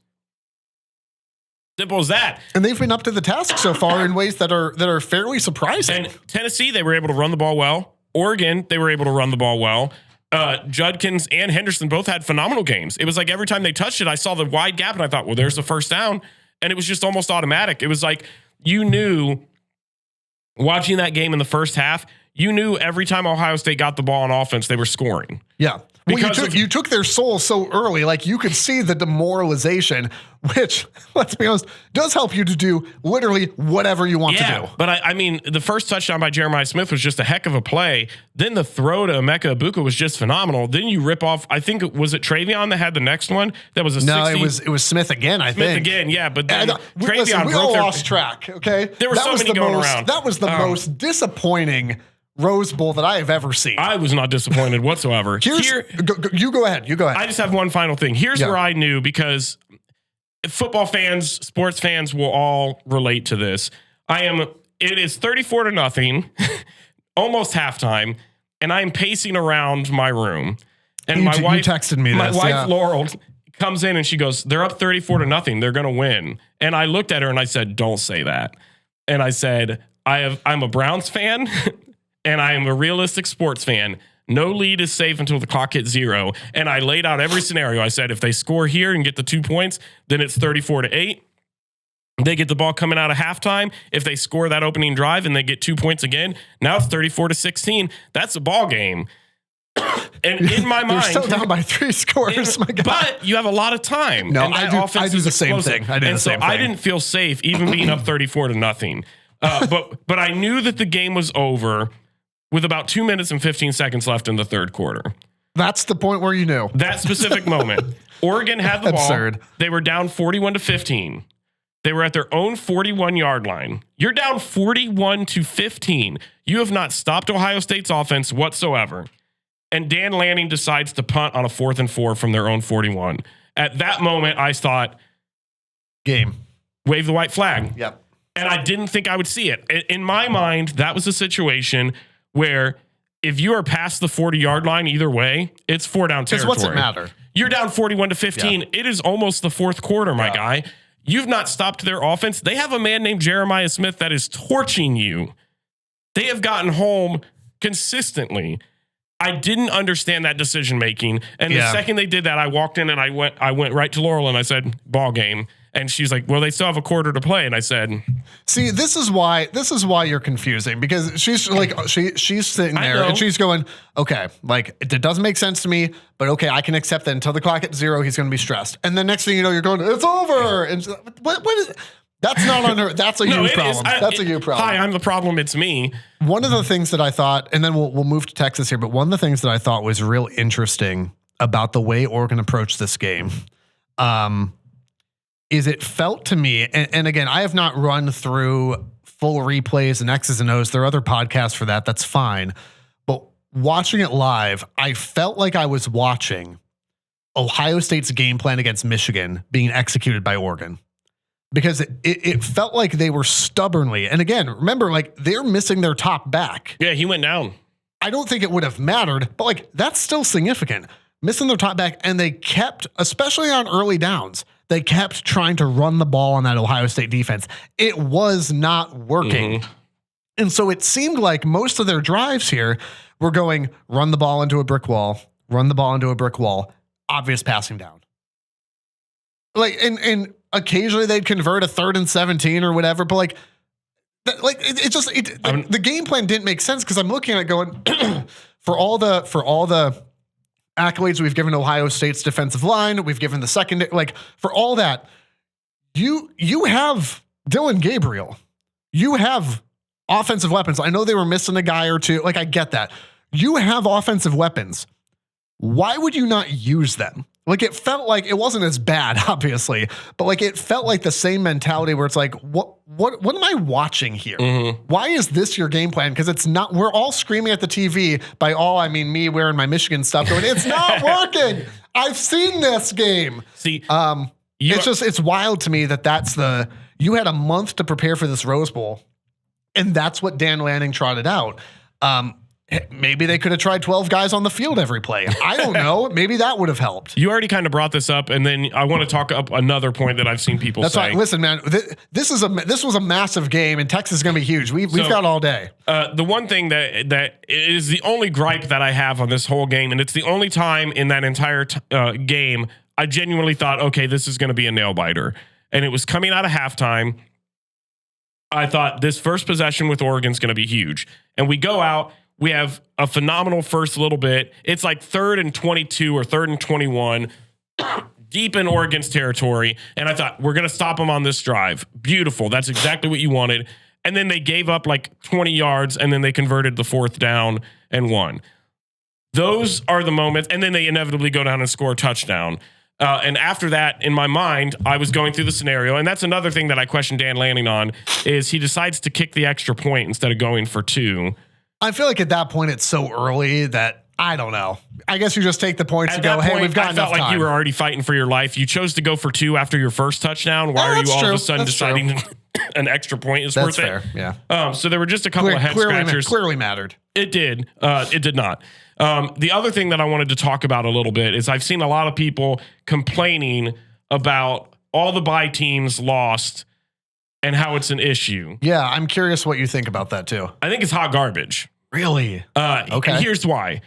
B: Simple as that.
A: And they've been up to the task so far in ways that are fairly surprising.
B: And Tennessee, they were able to run the ball well. Oregon, they were able to run the ball well. Judkins and Henderson both had phenomenal games. It was like every time they touched it, I saw the wide gap and I thought, well, there's the first down. And it was just almost automatic. It was like you knew watching that game in the first half, you knew every time Ohio State got the ball on offense, they were scoring.
A: Yeah. Well, you took their soul so early, like you could see the demoralization, which, let's be honest, does help you to do literally whatever you want to do.
B: But I mean, the first touchdown by Jeremiah Smith was just a heck of a play. Then the throw to Emeka Ibuka was just phenomenal. Then you rip off, I think, was it Travion that had the next one? That was a 60?
A: It was Smith again, I think.
B: Smith again, yeah. But then
A: Travion we all lost track, okay?
B: There were so many going around.
A: That was the most disappointing Rose Bowl that I have ever seen.
B: I was not disappointed whatsoever.
A: You go ahead.
B: I just have one final thing. Here's where I knew, because football fans, sports fans will all relate to this. It is 34-0, almost halftime, and I'm pacing around my room. And my wife
A: texted me.
B: My wife Laurel comes in and she goes, "They're up 34-0. They're going to win." And I looked at her and I said, "Don't say that." And I said, I'm a Browns fan. And I am a realistic sports fan. No lead is safe until the clock hits 0. And I laid out every scenario. I said, if they score here and get the 2 points, then it's 34-8. They get the ball coming out of halftime. If they score that opening drive and they get 2 points again, now it's 34-16. That's a ball game. And in my mind,
A: you're still down by 3 scores. My God.
B: But you have a lot of time.
A: No,
B: and
A: I do the same thing. I
B: didn't feel safe even being up 34-0. But I knew that the game was over with about 2 minutes and 15 seconds left in the third quarter.
A: That's the point where you knew.
B: That specific moment. Oregon had the ball.
A: Absurd.
B: They were down 41-15. They were at their own 41-yard line. You're down 41-15. You have not stopped Ohio State's offense whatsoever. And Dan Lanning decides to punt on a 4th and 4 from their own 41. At that moment, I thought,
A: game.
B: Wave the white flag.
A: Yep.
B: And I didn't think I would see it. In my mind, that was a situation where if you are past the 40-yard line either way, it's 4 down territory.
A: What's it matter?
B: You're down 41-15. Yeah. It is almost the fourth quarter, my guy. You've not stopped their offense. They have a man named Jeremiah Smith that is torching you. They have gotten home consistently. I didn't understand that decision making. And the second they did that, I walked in and I went right to Laurel and I said, "Ball game." And she's like, "Well, they still have a quarter to play." And I said,
A: "See, this is why you're confusing, because she's like, she's sitting there and she's going, okay, like it doesn't make sense to me, but okay, I can accept that until the clock hits 0, he's going to be stressed. And then next thing you know, you're going, it's over. And what is that's not on her. That's a you problem. That's a you problem.
B: Hi, I'm the problem. It's me.
A: One of the things that I thought, and then we'll move to Texas here, but one of the things that I thought was real interesting about the way Oregon approached this game, is it felt to me, and again, I have not run through full replays and X's and O's. There are other podcasts for that. That's fine. But watching it live, I felt like I was watching Ohio State's game plan against Michigan being executed by Oregon, because it felt like they were stubbornly. And again, remember, like they're missing their top back.
B: Yeah, he went down.
A: I don't think it would have mattered, but like that's still significant. Missing their top back, and they kept, especially on early downs, they kept trying to run the ball on that Ohio State defense. It was not working. Mm-hmm. And so it seemed like most of their drives here were going, run the ball into a brick wall, obvious passing down. Like, and occasionally they'd convert a 3rd and 17 or whatever, but like the game plan didn't make sense, because I'm looking at it going, for all the accolades we've given Ohio State's defensive line, we've given the secondary, like for all that, you have Dylan Gabriel, you have offensive weapons. I know they were missing a guy or two. Like I get that. You have offensive weapons. Why would you not use them? Like it felt like it wasn't as bad, obviously, but like it felt like the same mentality where it's like, what am I watching here? Mm-hmm. Why is this your game plan? Because it's not. We're all screaming at the TV. By all, I mean me wearing my Michigan stuff, going, it's not working. I've seen this game.
B: See,
A: it's wild to me that you had a month to prepare for this Rose Bowl, and that's what Dan Lanning trotted out. Maybe they could have tried 12 guys on the field every play. I don't know. Maybe that would have helped.
B: You already kind of brought this up, and then I want to talk up another point that I've seen people say.
A: Right. Listen, man, this was a massive game, and Texas is going to be huge. We've got all day.
B: The one thing that is the only gripe that I have on this whole game, and it's the only time in that entire game I genuinely thought, okay, this is going to be a nail biter. and it was coming out of halftime. I thought this first possession with Oregon's going to be huge. And we go out. We have a phenomenal first little bit. It's like 3rd and 22 or 3rd and 21, deep in Oregon's territory. And I thought, we're going to stop them on this drive. Beautiful. That's exactly what you wanted. And then they gave up like 20 yards, and then they converted the 4th down and won. Those are the moments. And then they inevitably go down and score a touchdown. And after that, in my mind, I was going through the scenario. And that's another thing that I question Dan Lanning on, is he decides to kick the extra point instead of going for 2.
A: I feel like at that point, it's so early that I don't know. I guess you just take the points and go, hey, we've got enough time. I felt like
B: you were already fighting for your life. You chose to go for 2 after your first touchdown. Why are you all of a sudden deciding an extra point is worth
A: it?
B: Yeah. So there were just a couple of head scratchers.
A: Clearly mattered.
B: It did. It did not. The other thing that I wanted to talk about a little bit is I've seen a lot of people complaining about all the bye teams lost and how it's an issue.
A: Yeah, I'm curious what you think about that too.
B: I think it's hot garbage.
A: Really?
B: Okay. And here's why.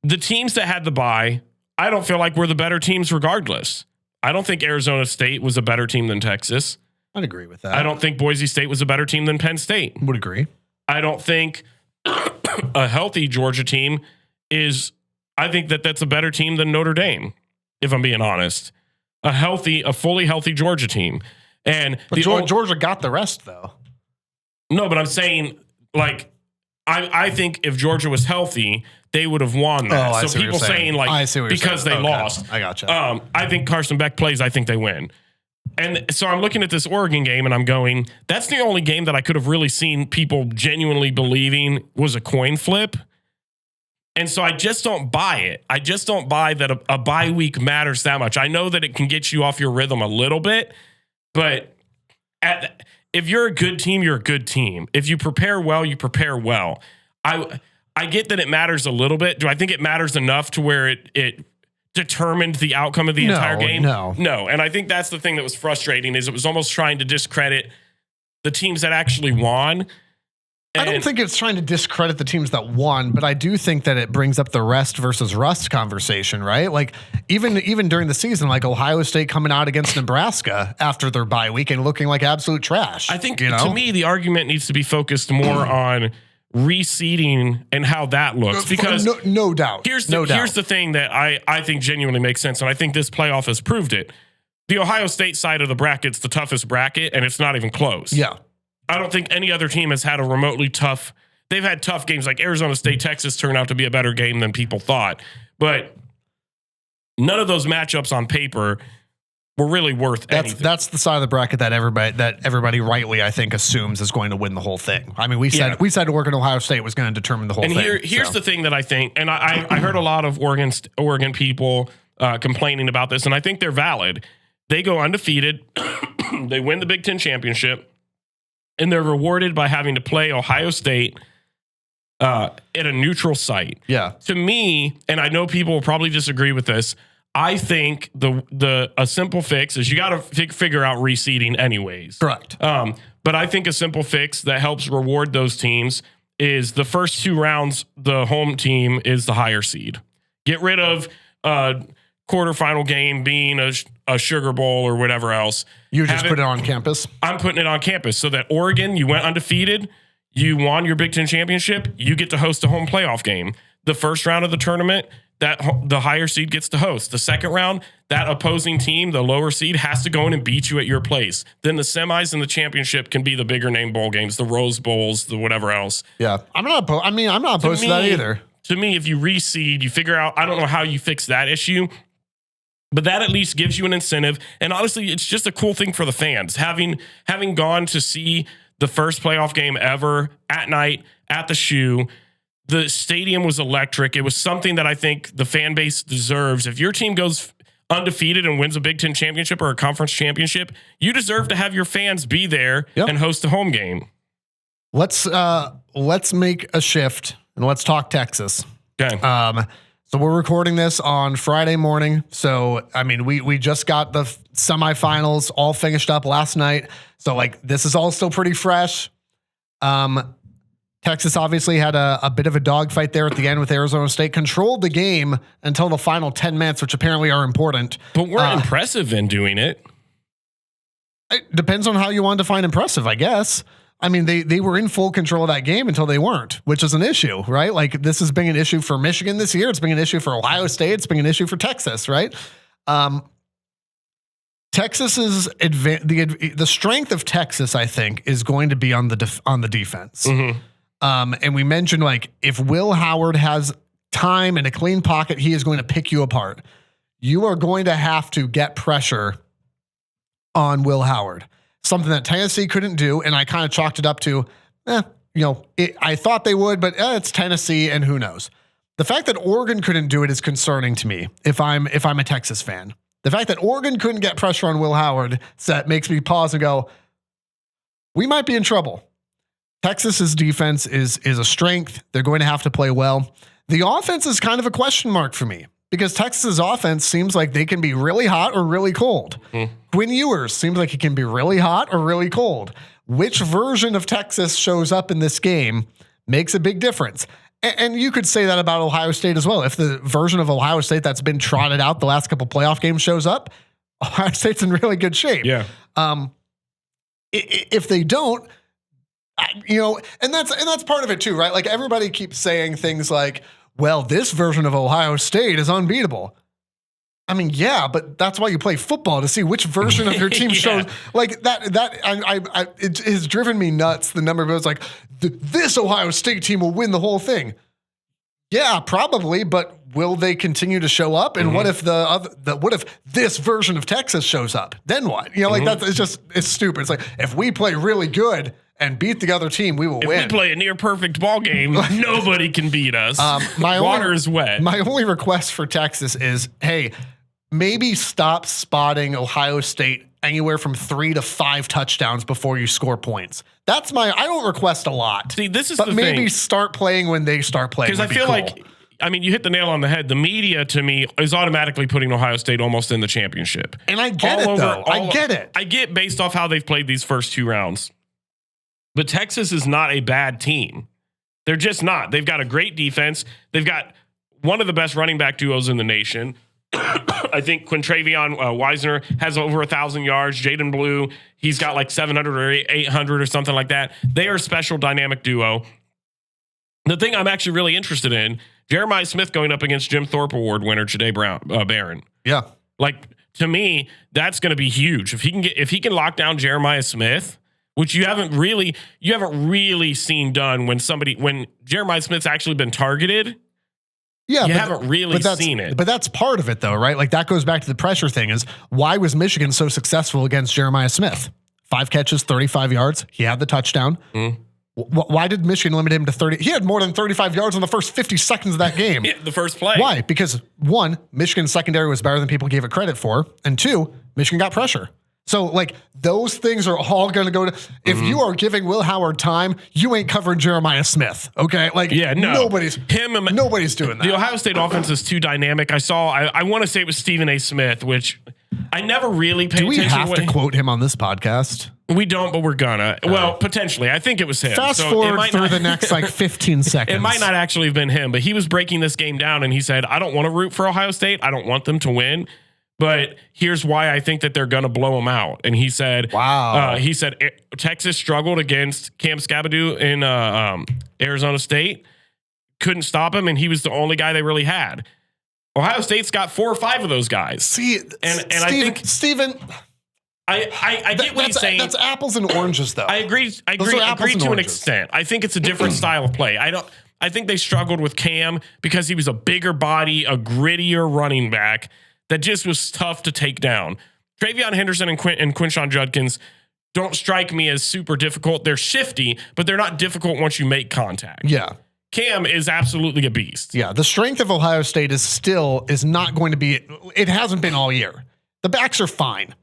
B: The teams that had the bye, I don't feel like were the better teams regardless. I don't think Arizona State was a better team than Texas.
A: I'd agree with that.
B: I don't think Boise State was a better team than Penn State.
A: Would agree.
B: I don't think a healthy Georgia team is, I think that's a better team than Notre Dame, if I'm being honest. A fully healthy Georgia team. And
A: Georgia got the rest though.
B: No, but I'm saying, like, I think if Georgia was healthy, they would have won that. So people saying like, because they lost.
A: I gotcha.
B: I think Carson Beck plays. I think they win. And so I'm looking at this Oregon game and I'm going, that's the only game that I could have really seen people genuinely believing was a coin flip. And so I just don't buy it. I just don't buy that a bye week matters that much. I know that it can get you off your rhythm a little bit, but if you're a good team, you're a good team. If you prepare well, you prepare well. I get that it matters a little bit. Do I think it matters enough to where it determined the outcome of the entire game?
A: No.
B: And I think that's the thing that was frustrating, is it was almost trying to discredit the teams that actually won.
A: I don't think it's trying to discredit the teams that won, but I do think that it brings up the rest versus rust conversation, right? Like even during the season, like Ohio State coming out against Nebraska after their bye week and looking like absolute trash.
B: I think, to me, the argument needs to be focused more on reseeding and how that looks, because
A: no doubt.
B: Here's the thing that I think genuinely makes sense, and I think this playoff has proved it. The Ohio State side of the bracket's the toughest bracket, and it's not even close.
A: Yeah.
B: I don't think any other team has had a remotely tough. They've had tough games, like Arizona State, Texas turned out to be a better game than people thought, but none of those matchups on paper were really worth anything.
A: That's the side of the bracket that everybody rightly, I think, assumes is going to win the whole thing. I mean, we said Oregon, Ohio State was going to determine the whole thing.
B: And here's the thing that I think, and I heard a lot of Oregon people complaining about this, and I think they're valid. They go undefeated, they win the Big Ten championship, and they're rewarded by having to play Ohio State at a neutral site.
A: Yeah.
B: To me, and I know people will probably disagree with this, I think a simple fix is you got to figure out reseeding anyways.
A: Correct.
B: But I think a simple fix that helps reward those teams is the first 2 rounds, the home team is the higher seed. Get rid of quarterfinal game being a Sugar Bowl or whatever else.
A: You just put it on campus?
B: I'm putting it on campus so that Oregon, you went undefeated, you won your Big Ten championship, you get to host a home playoff game. The first round of the tournament, the higher seed gets to host. The second round, that opposing team, the lower seed, has to go in and beat you at your place. Then the semis and the championship can be the bigger name bowl games, the Rose Bowls, the whatever else.
A: Yeah, I'm not opposed to that either. To
B: me, if you reseed, you figure out, I don't know how you fix that issue, but that at least gives you an incentive. And honestly, it's just a cool thing for the fans. Having gone to see the first playoff game ever at night at the Shoe, the stadium was electric. It was something that I think the fan base deserves. If your team goes undefeated and wins a Big Ten championship or a conference championship, you deserve to have your fans be there and host a home game.
A: Let's make a shift and let's talk Texas.
B: Okay.
A: So we're recording this on Friday morning. So, I mean, we just got the semifinals all finished up last night. So, like, this is all still pretty fresh. Texas obviously had a bit of a dogfight there at the end with Arizona State, controlled the game until the final 10 minutes, which apparently are important.
B: But we're impressive in doing it.
A: It depends on how you want to define impressive, I guess. I mean, they were in full control of that game until they weren't, which is an issue, right? Like this has been an issue for Michigan this year. It's been an issue for Ohio State. It's been an issue for Texas, right? Texas's the strength of Texas, I think, is going to be on the defense. Mm-hmm. And we mentioned like if Will Howard has time and a clean pocket, he is going to pick you apart. You are going to have to get pressure on Will Howard, something that Tennessee couldn't do. And I kind of chalked it up to, I thought they would, but it's Tennessee and who knows. The fact that Oregon couldn't do it is concerning to me if I'm a Texas fan. The fact that Oregon couldn't get pressure on Will Howard makes me pause and go, we might be in trouble. Texas's defense is a strength. They're going to have to play well. The offense is kind of a question mark for me because Texas's offense seems like they can be really hot or really cold. Quinn Ewers seems like he can be really hot or really cold. Which version of Texas shows up in this game makes a big difference. And you could say that about Ohio State as well. If the version of Ohio State that's been trotted out the last couple playoff games shows up, Ohio State's in really good shape.
B: Yeah.
A: If they don't, and that's part of it too, right? Like everybody keeps saying things like, well, this version of Ohio State is unbeatable. I mean, yeah, but that's why you play football, to see which version of your team shows like that. It has driven me nuts. The number of it was like, this Ohio State team will win the whole thing. Yeah, probably, but will they continue to show up? And what if what if this version of Texas shows up? Then what? It's stupid. It's like if we play really good and beat the other team, we will win.
B: If we play a near perfect ball game, nobody can beat us. Water is wet.
A: My only request for Texas is, hey, maybe stop spotting Ohio State anywhere from 3 to 5 touchdowns before you score points. I don't request a lot.
B: See, this is
A: but
B: the
A: maybe
B: thing.
A: Start playing when they start playing.
B: Because I feel like, you hit the nail on the head. The media, to me, is automatically putting Ohio State almost in the championship.
A: And I get it, though. I get it.
B: I get based off how they've played these first 2 rounds. But Texas is not a bad team. They're just not. They've got a great defense. They've got one of the best running back duos in the nation. I think Quintravion Wisner has over 1,000 yards. Jaden Blue, he's got like 700 or 800 or something like that. They are a special dynamic duo. The thing I'm actually really interested in, Jeremiah Smith going up against Jim Thorpe Award winner Jahdae Barron.
A: Yeah.
B: Like, to me, that's going to be huge. If he can lock down Jeremiah Smith, which you haven't really seen done when Jeremiah Smith's actually been targeted.
A: Yeah,
B: you haven't really seen it.
A: But that's part of it, though, right? Like, that goes back to the pressure thing is, why was Michigan so successful against Jeremiah Smith? 5 catches, 35 yards. He had the touchdown. Why did Michigan limit him to 30? He had more than 35 yards in the first 50 seconds of that game.
B: The first play.
A: Why? Because 1, Michigan's secondary was better than people gave it credit for. And 2, Michigan got pressure. So, like, those things are all going to go to... If you are giving Will Howard time, you ain't covering Jeremiah Smith, okay? Like, nobody's doing that.
B: The Ohio State offense is too dynamic. I want to say it was Stephen A. Smith, which I never really paid attention to.
A: Do we have to quote him on this podcast?
B: We don't, but we're gonna. Well, potentially. I think it was him.
A: Fast forward through the next, 15 seconds.
B: It might not actually have been him, but he was breaking this game down, and he said, I don't want to root for Ohio State. I don't want them to win. But here's why I think that they're going to blow them out. And he said,
A: wow.
B: He said Texas struggled against Cam Scabadoo in Arizona State. Couldn't stop him, and he was the only guy they really had. Ohio State's got 4 or 5 of those guys.
A: See,
B: I think
A: Stephen,
B: I get what he's saying.
A: That's apples and oranges, though.
B: I agree to an extent. I think it's a different style of play. I think they struggled with Cam because he was a bigger body, a grittier running back that just was tough to take down. Travion Henderson and Quinshon Judkins don't strike me as super difficult. They're shifty, but they're not difficult once you make contact.
A: Yeah.
B: Cam is absolutely a beast.
A: Yeah. The strength of Ohio State is not going to be, it hasn't been all year. The backs are fine.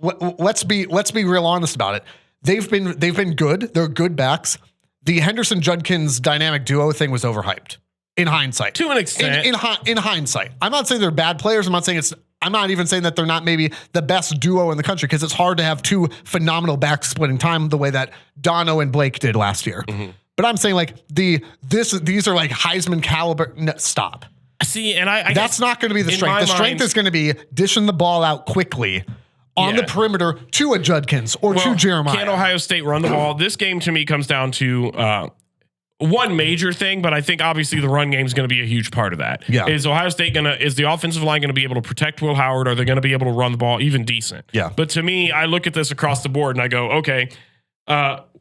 A: Let's be real honest about it. They've been good. They're good backs. The Henderson Judkins dynamic duo thing was overhyped. In hindsight,
B: to an extent,
A: in hindsight, I'm not saying they're bad players. I'm not even saying that they're not maybe the best duo in the country, because it's hard to have 2 phenomenal backs splitting time the way that Dono and Blake did last year. But I'm saying like these are like Heisman caliber. No, stop.
B: See, and I
A: that's not going to be the strength. The strength is going to be dishing the ball out quickly on the perimeter to a Judkins or to Jeremiah.
B: Can Ohio State run the ball? This game to me comes down to one major thing, but I think obviously the run game is going to be a huge part of that.
A: Yeah.
B: Is Ohio State is the offensive line going to be able to protect Will Howard? Are they going to be able to run the ball even decent?
A: Yeah.
B: But to me, I look at this across the board and I go, okay,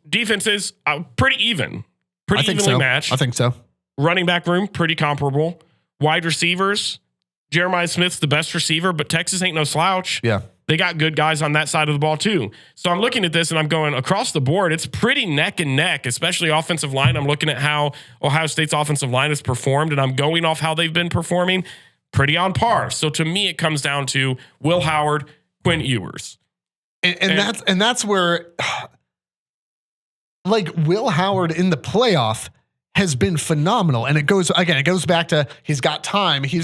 B: defenses pretty even, pretty evenly matched.
A: I think so.
B: Running back room, pretty comparable. Wide receivers, Jeremiah Smith's the best receiver, but Texas ain't no slouch.
A: Yeah.
B: They got good guys on that side of the ball too. So I'm looking at this and I'm going across the board. It's pretty neck and neck, especially offensive line. I'm looking at how Ohio State's offensive line has performed and I'm going off how they've been performing pretty on par. So to me, it comes down to Will Howard, Quinn Ewers.
A: And that's where like Will Howard in the playoff has been phenomenal. And it goes back to, he's got time. He's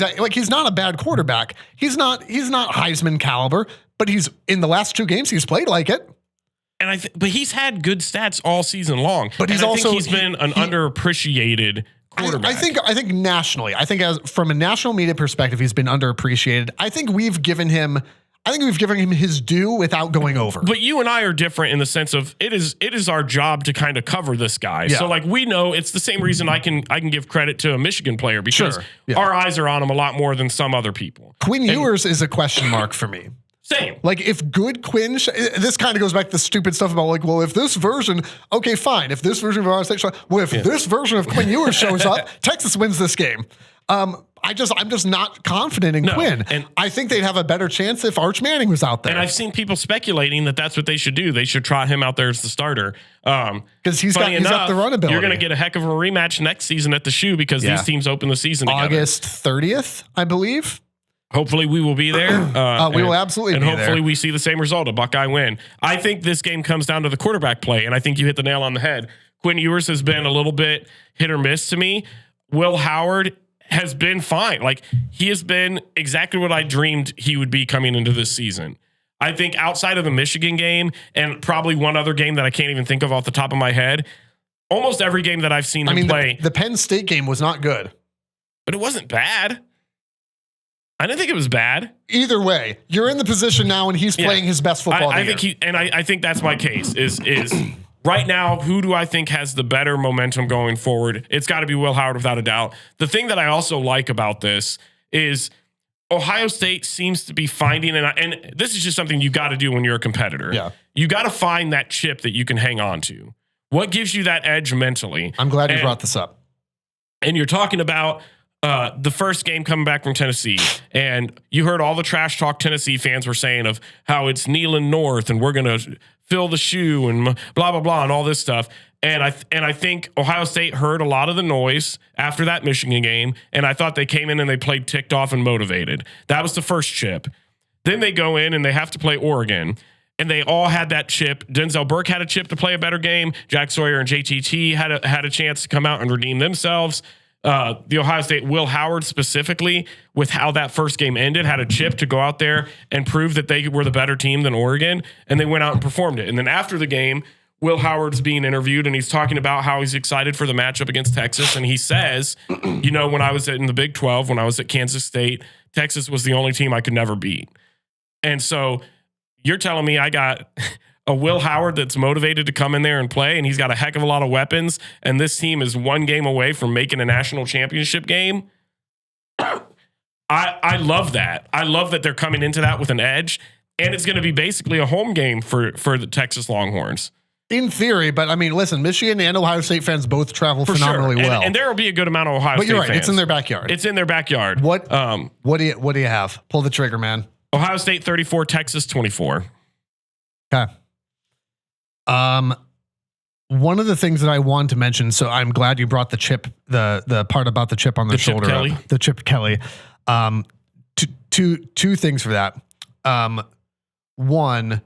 A: not a bad quarterback. He's not Heisman caliber, but he's in the last 2 games, he's played like it.
B: And but he's had good stats all season long.
A: But he's
B: he's been an underappreciated quarterback.
A: I think nationally, as from a national media perspective, he's been underappreciated. I think we've given him his due without going over.
B: But you and I are different in the sense of it is our job to kind of cover this guy.
A: Yeah.
B: So like we know it's the same reason I can give credit to a Michigan player because our eyes are on him a lot more than some other people.
A: Quinn Ewers is a question mark for me.
B: Same.
A: Like if good Quinn, this kind of goes back to the stupid stuff about like, well, if this version, okay, fine. If this version of Ohio State, this version of Quinn Ewers shows up, Texas wins this game. I'm just not confident in Quinn. And I think they'd have a better chance if Arch Manning was out there.
B: And I've seen people speculating that that's what they should do. They should trot him out there as the starter.
A: Because he's got the run ability.
B: You're going to get a heck of a rematch next season at the Shoe because these teams open the season together.
A: August 30th, I believe.
B: Hopefully we will be there.
A: We will absolutely be there.
B: And hopefully we see the same result, a Buckeye win. I think this game comes down to the quarterback play, and I think you hit the nail on the head. Quinn Ewers has been a little bit hit or miss to me. Will Howard has been fine. Like, he has been exactly what I dreamed he would be coming into this season. I think outside of the Michigan game and probably one other game that I can't even think of off the top of my head, almost every game that I've seen him play.
A: The Penn State game was not good.
B: But it wasn't bad. I didn't think it was bad.
A: Either way, you're in the position now and he's playing his best football.
B: I think that's my case is right now, who do I think has the better momentum going forward? It's got to be Will Howard without a doubt. The thing that I also like about this is Ohio State seems to be finding, and this is just something you got to do when you're a competitor.
A: Yeah.
B: You got to find that chip that you can hang on to. What gives you that edge mentally?
A: I'm glad you brought this up.
B: And you're talking about the first game coming back from Tennessee, and you heard all the trash talk Tennessee fans were saying of how it's Neyland North and we're going to fill the shoe and blah, blah, blah, and all this stuff. And I think Ohio State heard a lot of the noise after that Michigan game, and I thought they came in and they played ticked off and motivated. That was the first chip. Then they go in and they have to play Oregon, and they all had that chip. Denzel Burke had a chip to play a better game. Jack Sawyer and JTT had a chance to come out and redeem themselves. The Ohio State, Will Howard specifically, with how that first game ended, had a chip to go out there and prove that they were the better team than Oregon, and they went out and performed it. And then after the game, Will Howard's being interviewed, and he's talking about how he's excited for the matchup against Texas, and he says, you know, when I was in the Big 12, when I was at Kansas State, Texas was the only team I could never beat. And so you're telling me I got a Will Howard that's motivated to come in there and play, and he's got a heck of a lot of weapons, and this team is one game away from making a national championship game. I love that. I love that they're coming into that with an edge, and it's going to be basically a home game for the Texas Longhorns.
A: In theory, but I mean, listen, Michigan and Ohio State fans both travel phenomenally well.
B: And there will be a good amount of Ohio State fans.
A: It's in their backyard.
B: It's in their backyard.
A: What do you have? Pull the trigger, man.
B: Ohio State 34, Texas 24.
A: Okay. One of the things that I wanted to mention, so I'm glad you brought the chip, the part about the chip on the shoulder, the Chip Kelly. Two things for that. One,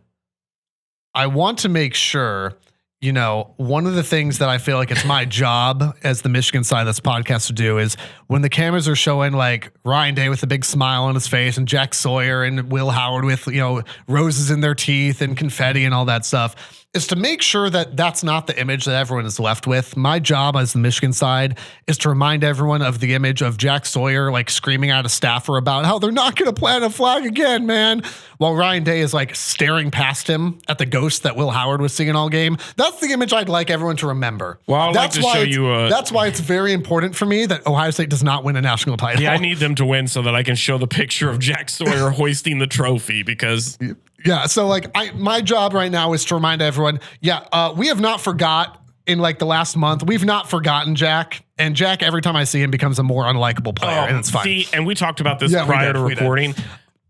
A: I want to make sure, you know, one of the things that I feel like it's my job as the Michigan side of this podcast to do is when the cameras are showing like Ryan Day with a big smile on his face and Jack Sawyer and Will Howard with, you know, roses in their teeth and confetti and all that stuff. is to make sure that that's not the image that everyone is left with. My job as the Michigan side is to remind everyone of the image of Jack Sawyer like screaming at a staffer about how they're not going to plant a flag again, man, while Ryan Day is like staring past him at the ghost that Will Howard was singing all game. That's the image I'd like everyone to remember.
B: Well, I'd like to show you.
A: That's why it's very important for me that Ohio State does not win a national title.
B: Yeah, I need them to win so that I can show the picture of Jack Sawyer hoisting the trophy because.
A: Yeah, so like my job right now is to remind everyone, we have not forgot in like the last month, we've not forgotten Jack. And Jack, every time I see him, becomes a more unlikable player, and it's fine.
B: See, and we talked about this prior to recording.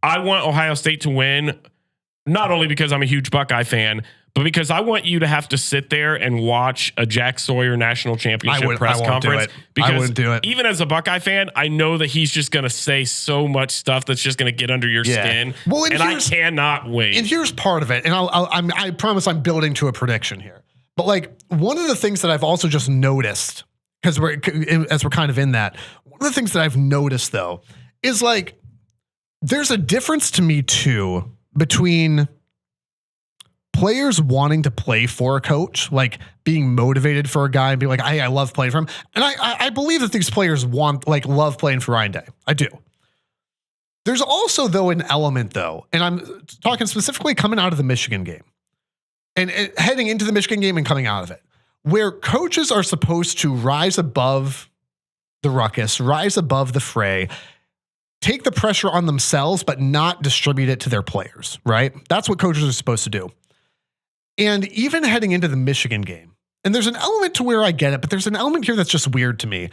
B: I want Ohio State to win, not only because I'm a huge Buckeye fan, but because I want you to have to sit there and watch a Jack Sawyer national championship press conference. Because
A: I wouldn't do it.
B: Even as a Buckeye fan, I know that he's just going to say so much stuff that's just going to get under your skin. Well, and I cannot wait.
A: And here's part of it. And I promise I'm building to a prediction here. But like one of the things that I've also just noticed, because we're kind of in that, one of the things that I've noticed though is like there's a difference to me too between players wanting to play for a coach, like being motivated for a guy and be like, I love playing for him. And I believe that these players love playing for Ryan Day. I do. There's also though an element though, and I'm talking specifically coming out of the Michigan game and heading into the Michigan game and coming out of it, where coaches are supposed to rise above the ruckus, rise above the fray, take the pressure on themselves, but not distribute it to their players, right? That's what coaches are supposed to do. And even heading into the Michigan game, and there's an element to where I get it, but there's an element here that's just weird to me,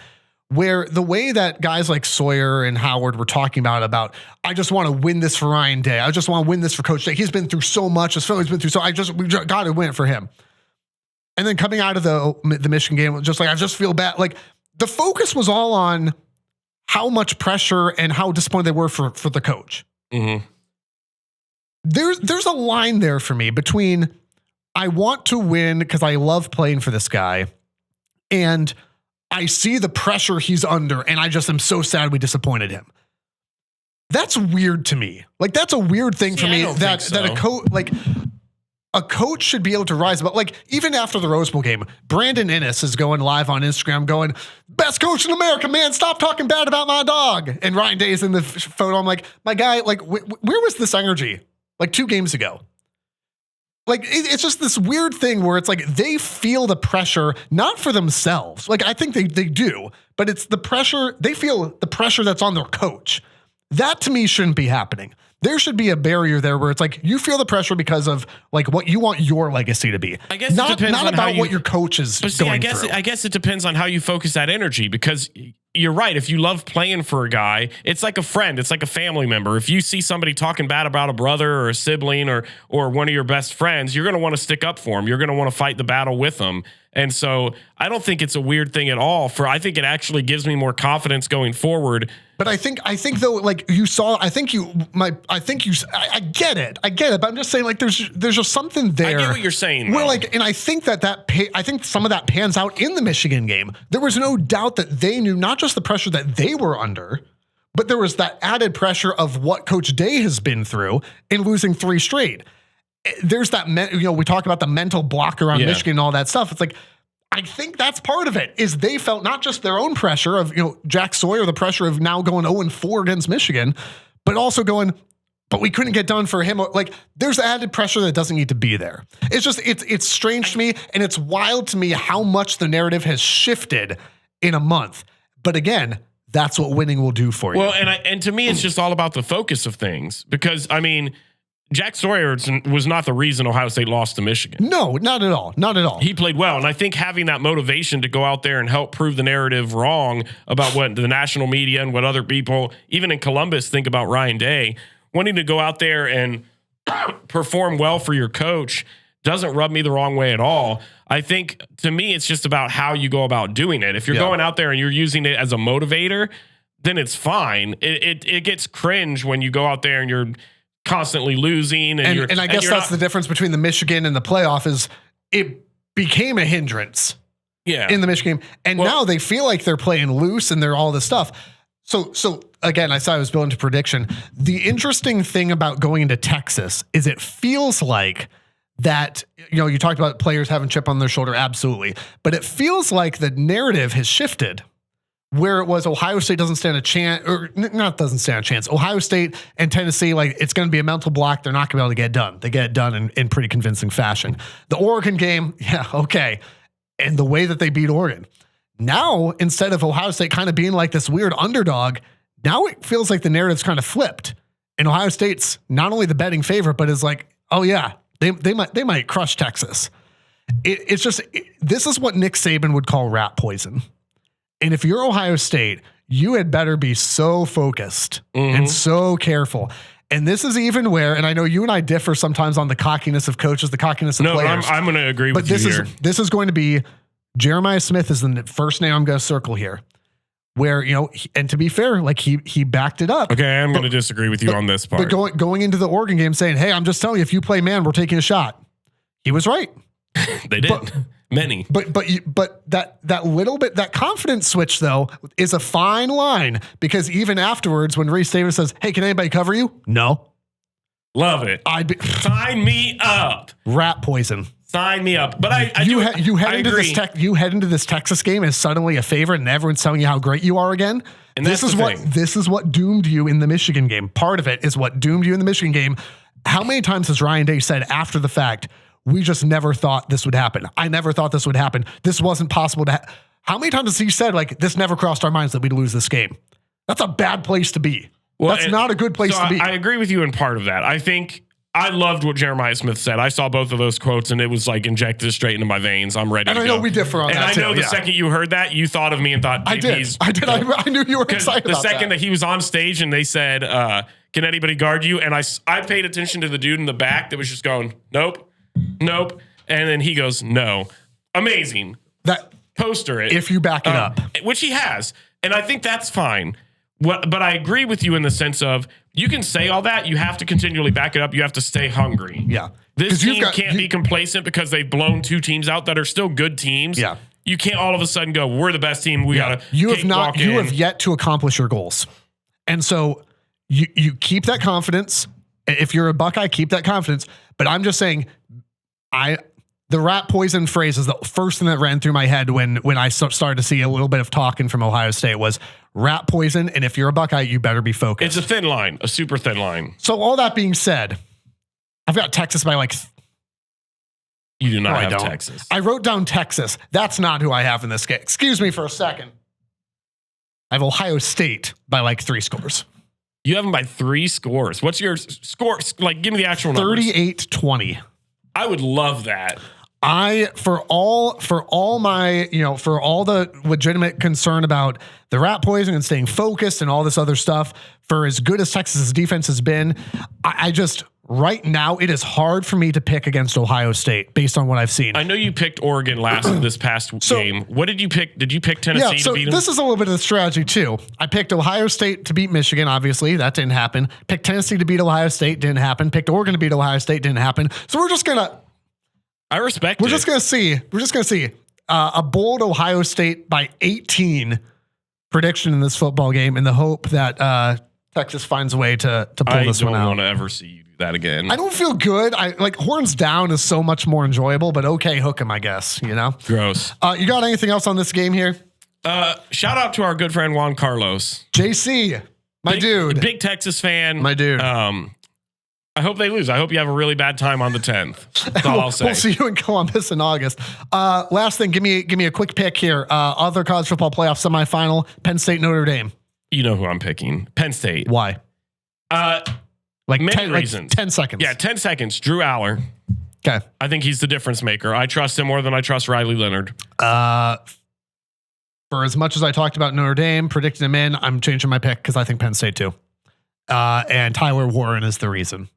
A: where the way that guys like Sawyer and Howard were talking about, I just want to win this for Ryan Day. I just want to win this for Coach Day. He's been through so much. His family's been through so. We got to win it for him. And then coming out of the Michigan game, just like I just feel bad. Like the focus was all on how much pressure and how disappointed they were for the coach.
B: Mm-hmm.
A: There's a line there for me between I want to win because I love playing for this guy, and I see the pressure he's under, and I just am so sad we disappointed him. That's weird to me. Like that's a weird thing for me that a coach should be able to rise above. Like even after the Rose Bowl game, Brandon Innes is going live on Instagram going, best coach in America, man. Stop talking bad about my dog. And Ryan Day is in the photo. I'm like, my guy, like where was this energy? Like 2 games ago. Like it's just this weird thing where it's like they feel the pressure, not for themselves. Like I think they do, but it's the pressure. They feel the pressure that's on their coach. That to me shouldn't be happening. There should be a barrier there where it's like you feel the pressure because of like what you want your legacy to be.
B: I guess
A: not,
B: it depends
A: not
B: on
A: about
B: how you,
A: what your coach is going through.
B: I guess it depends on how you focus that energy, because you're right. If you love playing for a guy, it's like a friend. It's like a family member. If you see somebody talking bad about a brother or a sibling or one of your best friends, you're going to want to stick up for them. You're going to want to fight the battle with them. And so I don't think it's a weird thing at all. I think it actually gives me more confidence going forward.
A: But I think though, like you saw, I get it, but I'm just saying like, there's just something there.
B: I get what you're saying.
A: Where like, and I think I think some of that pans out in the Michigan game. There was no doubt that they knew not just the pressure that they were under, but there was that added pressure of what Coach Day has been through in losing 3 straight. There's that, we talk about the mental block around Michigan and all that stuff. It's like, I think that's part of it is they felt not just their own pressure of, Jack Sawyer, the pressure of now going 0-4 against Michigan, but also going, but we couldn't get done for him. Like there's added pressure that doesn't need to be there. It's just, it's strange to me. And it's wild to me how much the narrative has shifted in a month. But again, that's what winning will do for you.
B: Well, and to me, it's just all about the focus of things, because I mean, Jack Sawyer was not the reason Ohio State lost to Michigan.
A: No, not at all. Not at all.
B: He played well. And I think having that motivation to go out there and help prove the narrative wrong about what the national media and what other people, even in Columbus, think about Ryan Day, wanting to go out there and perform well for your coach doesn't rub me the wrong way at all. I think to me, it's just about how you go about doing it. If you're going out there and you're using it as a motivator, then it's fine. It gets cringe when you go out there and you're constantly losing.
A: And I guess that's the difference between the Michigan and the playoff is it became a hindrance in the Michigan game. And now they feel like they're playing loose and they're all this stuff. So again, I said I was building to prediction. The interesting thing about going into Texas is it feels like that, you talked about players having chip on their shoulder. Absolutely. But it feels like the narrative has shifted where it was Ohio State doesn't stand a chance, or not doesn't stand a chance. Ohio State and Tennessee, it's going to be a mental block. They're not going to be able to get it done. They get it done in pretty convincing fashion. The Oregon game, yeah, okay. And the way that they beat Oregon. Now, instead of Ohio State kind of being like this weird underdog, now it feels like the narrative's kind of flipped. And Ohio State's not only the betting favorite, but is like, oh yeah, they might crush Texas. It's just, this is what Nick Saban would call rat poison. And if you're Ohio State, you had better be so focused and so careful. And this is even where, and I know you and I differ sometimes on the cockiness of coaches, the cockiness of players.
B: I'm going to agree with you here.
A: This is going to be Jeremiah Smith is the first name I'm going to circle here. Where, and to be fair, he backed it up.
B: Okay, I'm going to disagree with you on this part.
A: But going into the Oregon game saying, hey, I'm just telling you, if you play man, we're taking a shot. He was right.
B: They did. Many.
A: But that little bit, that confidence switch though is a fine line, because even afterwards when Reese Davis says, hey, can anybody cover you? No.
B: Love it. Sign me up.
A: Rat poison.
B: Sign me up. But
A: you head into this Texas game as suddenly a favorite and everyone's telling you how great you are again. And this is what doomed you in the Michigan game. Part of it is what doomed you in the Michigan game. How many times has Ryan Day said after the fact, we just never thought this would happen. I never thought this would happen. This wasn't possible to How many times has he said, this never crossed our minds that we'd lose this game? That's a bad place to be. Well, that's not a good place to be.
B: I agree with you in part of that. I think I loved what Jeremiah Smith said. I saw both of those quotes and it was injected straight into my veins. I'm ready to go.
A: And I know we differ on that
B: And I know the second you heard that, you thought of me and thought,
A: I did. I knew you were excited about that.
B: The second that he was on stage and they said, can anybody guard you? And I paid attention to the dude in the back that was just going, nope. And then he goes, no. Amazing.
A: That
B: poster it.
A: If you back it up.
B: Which he has. And I think that's fine. But I agree with you in the sense of you can say all that. You have to continually back it up. You have to stay hungry.
A: Yeah.
B: This team can't be complacent because they've blown two teams out that are still good teams.
A: Yeah.
B: You can't all of a sudden go, we're the best team. We got to
A: You have yet to accomplish your goals. And so you keep that confidence. If you're a Buckeye, keep that confidence. But I'm just saying, the rat poison phrase is the first thing that ran through my head when I started to see a little bit of talking from Ohio State was rat poison. And if you're a Buckeye, you better be focused.
B: It's a thin line, a super thin line.
A: So all that being said, I've got Texas by
B: You do not have Texas.
A: I wrote down Texas. That's not who I have in this game. Excuse me for a second. I have Ohio State by 3 scores.
B: You have them by 3 scores. What's your score? Give me the actual numbers.
A: 38-20.
B: I would love that.
A: For all the legitimate concern about the rat poison and staying focused and all this other stuff, for as good as Texas's defense has been, I just right now it is hard for me to pick against Ohio State based on what I've seen.
B: I know you picked Oregon this past game. What did you pick? Did you pick Tennessee to beat them?
A: This is a little bit of the strategy too. I picked Ohio State to beat Michigan. Obviously, that didn't happen. Picked Tennessee to beat Ohio State. Didn't happen. Picked Oregon to beat Ohio State. Didn't happen. So we're just gonna.
B: I respect.
A: We're just gonna see. We're just gonna see a bold Ohio State by 18 prediction in this football game, in the hope that Texas finds a way to pull this one out.
B: I don't want to ever see you do that again.
A: I don't feel good. Horns down is so much more enjoyable, but okay, hook 'em, I guess.
B: Gross.
A: You got anything else on this game here?
B: Shout out to our good friend Juan Carlos,
A: JC, dude,
B: big Texas fan,
A: my dude.
B: I hope they lose. I hope you have a really bad time on the 10th. That's all I'll say.
A: We'll see you in Columbus in August. Last thing, give me a quick pick here. Other college football playoff semifinal, Penn State, Notre Dame.
B: You know who I'm picking. Penn State.
A: Why?
B: Many reasons.
A: 10 seconds.
B: Yeah, 10 seconds. Drew Aller.
A: Okay.
B: I think he's the difference maker. I trust him more than I trust Riley Leonard.
A: For as much as I talked about Notre Dame, predicting him in, I'm changing my pick because I think Penn State too. And Tyler Warren is the reason.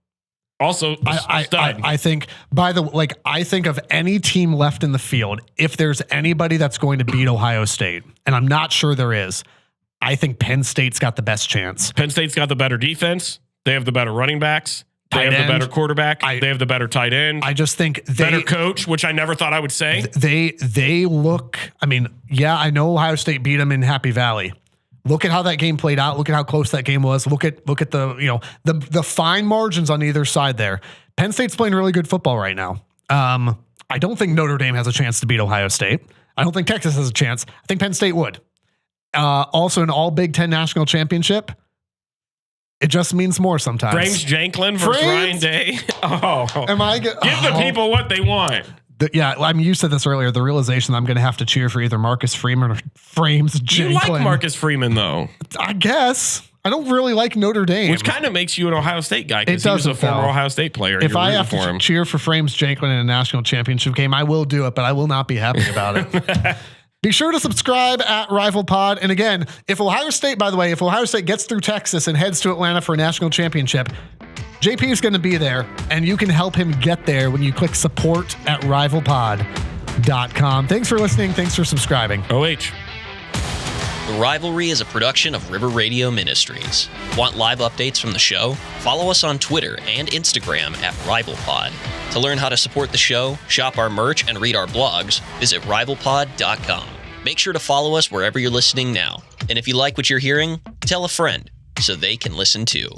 B: Also,
A: I think I think of any team left in the field, if there's anybody that's going to beat Ohio State, and I'm not sure there is, I think Penn State's got the best chance.
B: Penn State's got the better defense. They have the better running backs. They have the better quarterback. They have the better tight end.
A: I just think
B: better coach, which I never thought I would say.
A: They look. I mean, yeah, I know Ohio State beat them in Happy Valley. Look at how that game played out. Look at how close that game was. Look at the the fine margins on either side there. Penn State's playing really good football right now, I don't think Notre Dame has a chance to beat Ohio State. I don't think Texas has a chance. I think Penn State would. Also, an all Big Ten national championship. It just means more sometimes.
B: Frames Janklin versus Ryan Day. Oh, give the people what they want.
A: You said this earlier. The realization that I'm going to have to cheer for either Marcus Freeman or Frames Janklin.
B: You like Marcus Freeman, though.
A: I guess. I don't really like Notre Dame.
B: Which kind of makes you an Ohio State guy because he was a former Ohio State player.
A: If I have to cheer for Frames Janklin in a national championship game, I will do it, but I will not be happy about it. Be sure to subscribe at Rival Pod. And again, if Ohio State gets through Texas and heads to Atlanta for a national championship, JP is going to be there, and you can help him get there when you click support at rivalpod.com. Thanks for listening. Thanks for subscribing.
B: OH.
C: The Rivalry is a production of River Radio Ministries. Want live updates from the show? Follow us on Twitter and Instagram at RivalPod. To learn how to support the show, shop our merch, and read our blogs, visit rivalpod.com. Make sure to follow us wherever you're listening now. And if you like what you're hearing, tell a friend so they can listen too.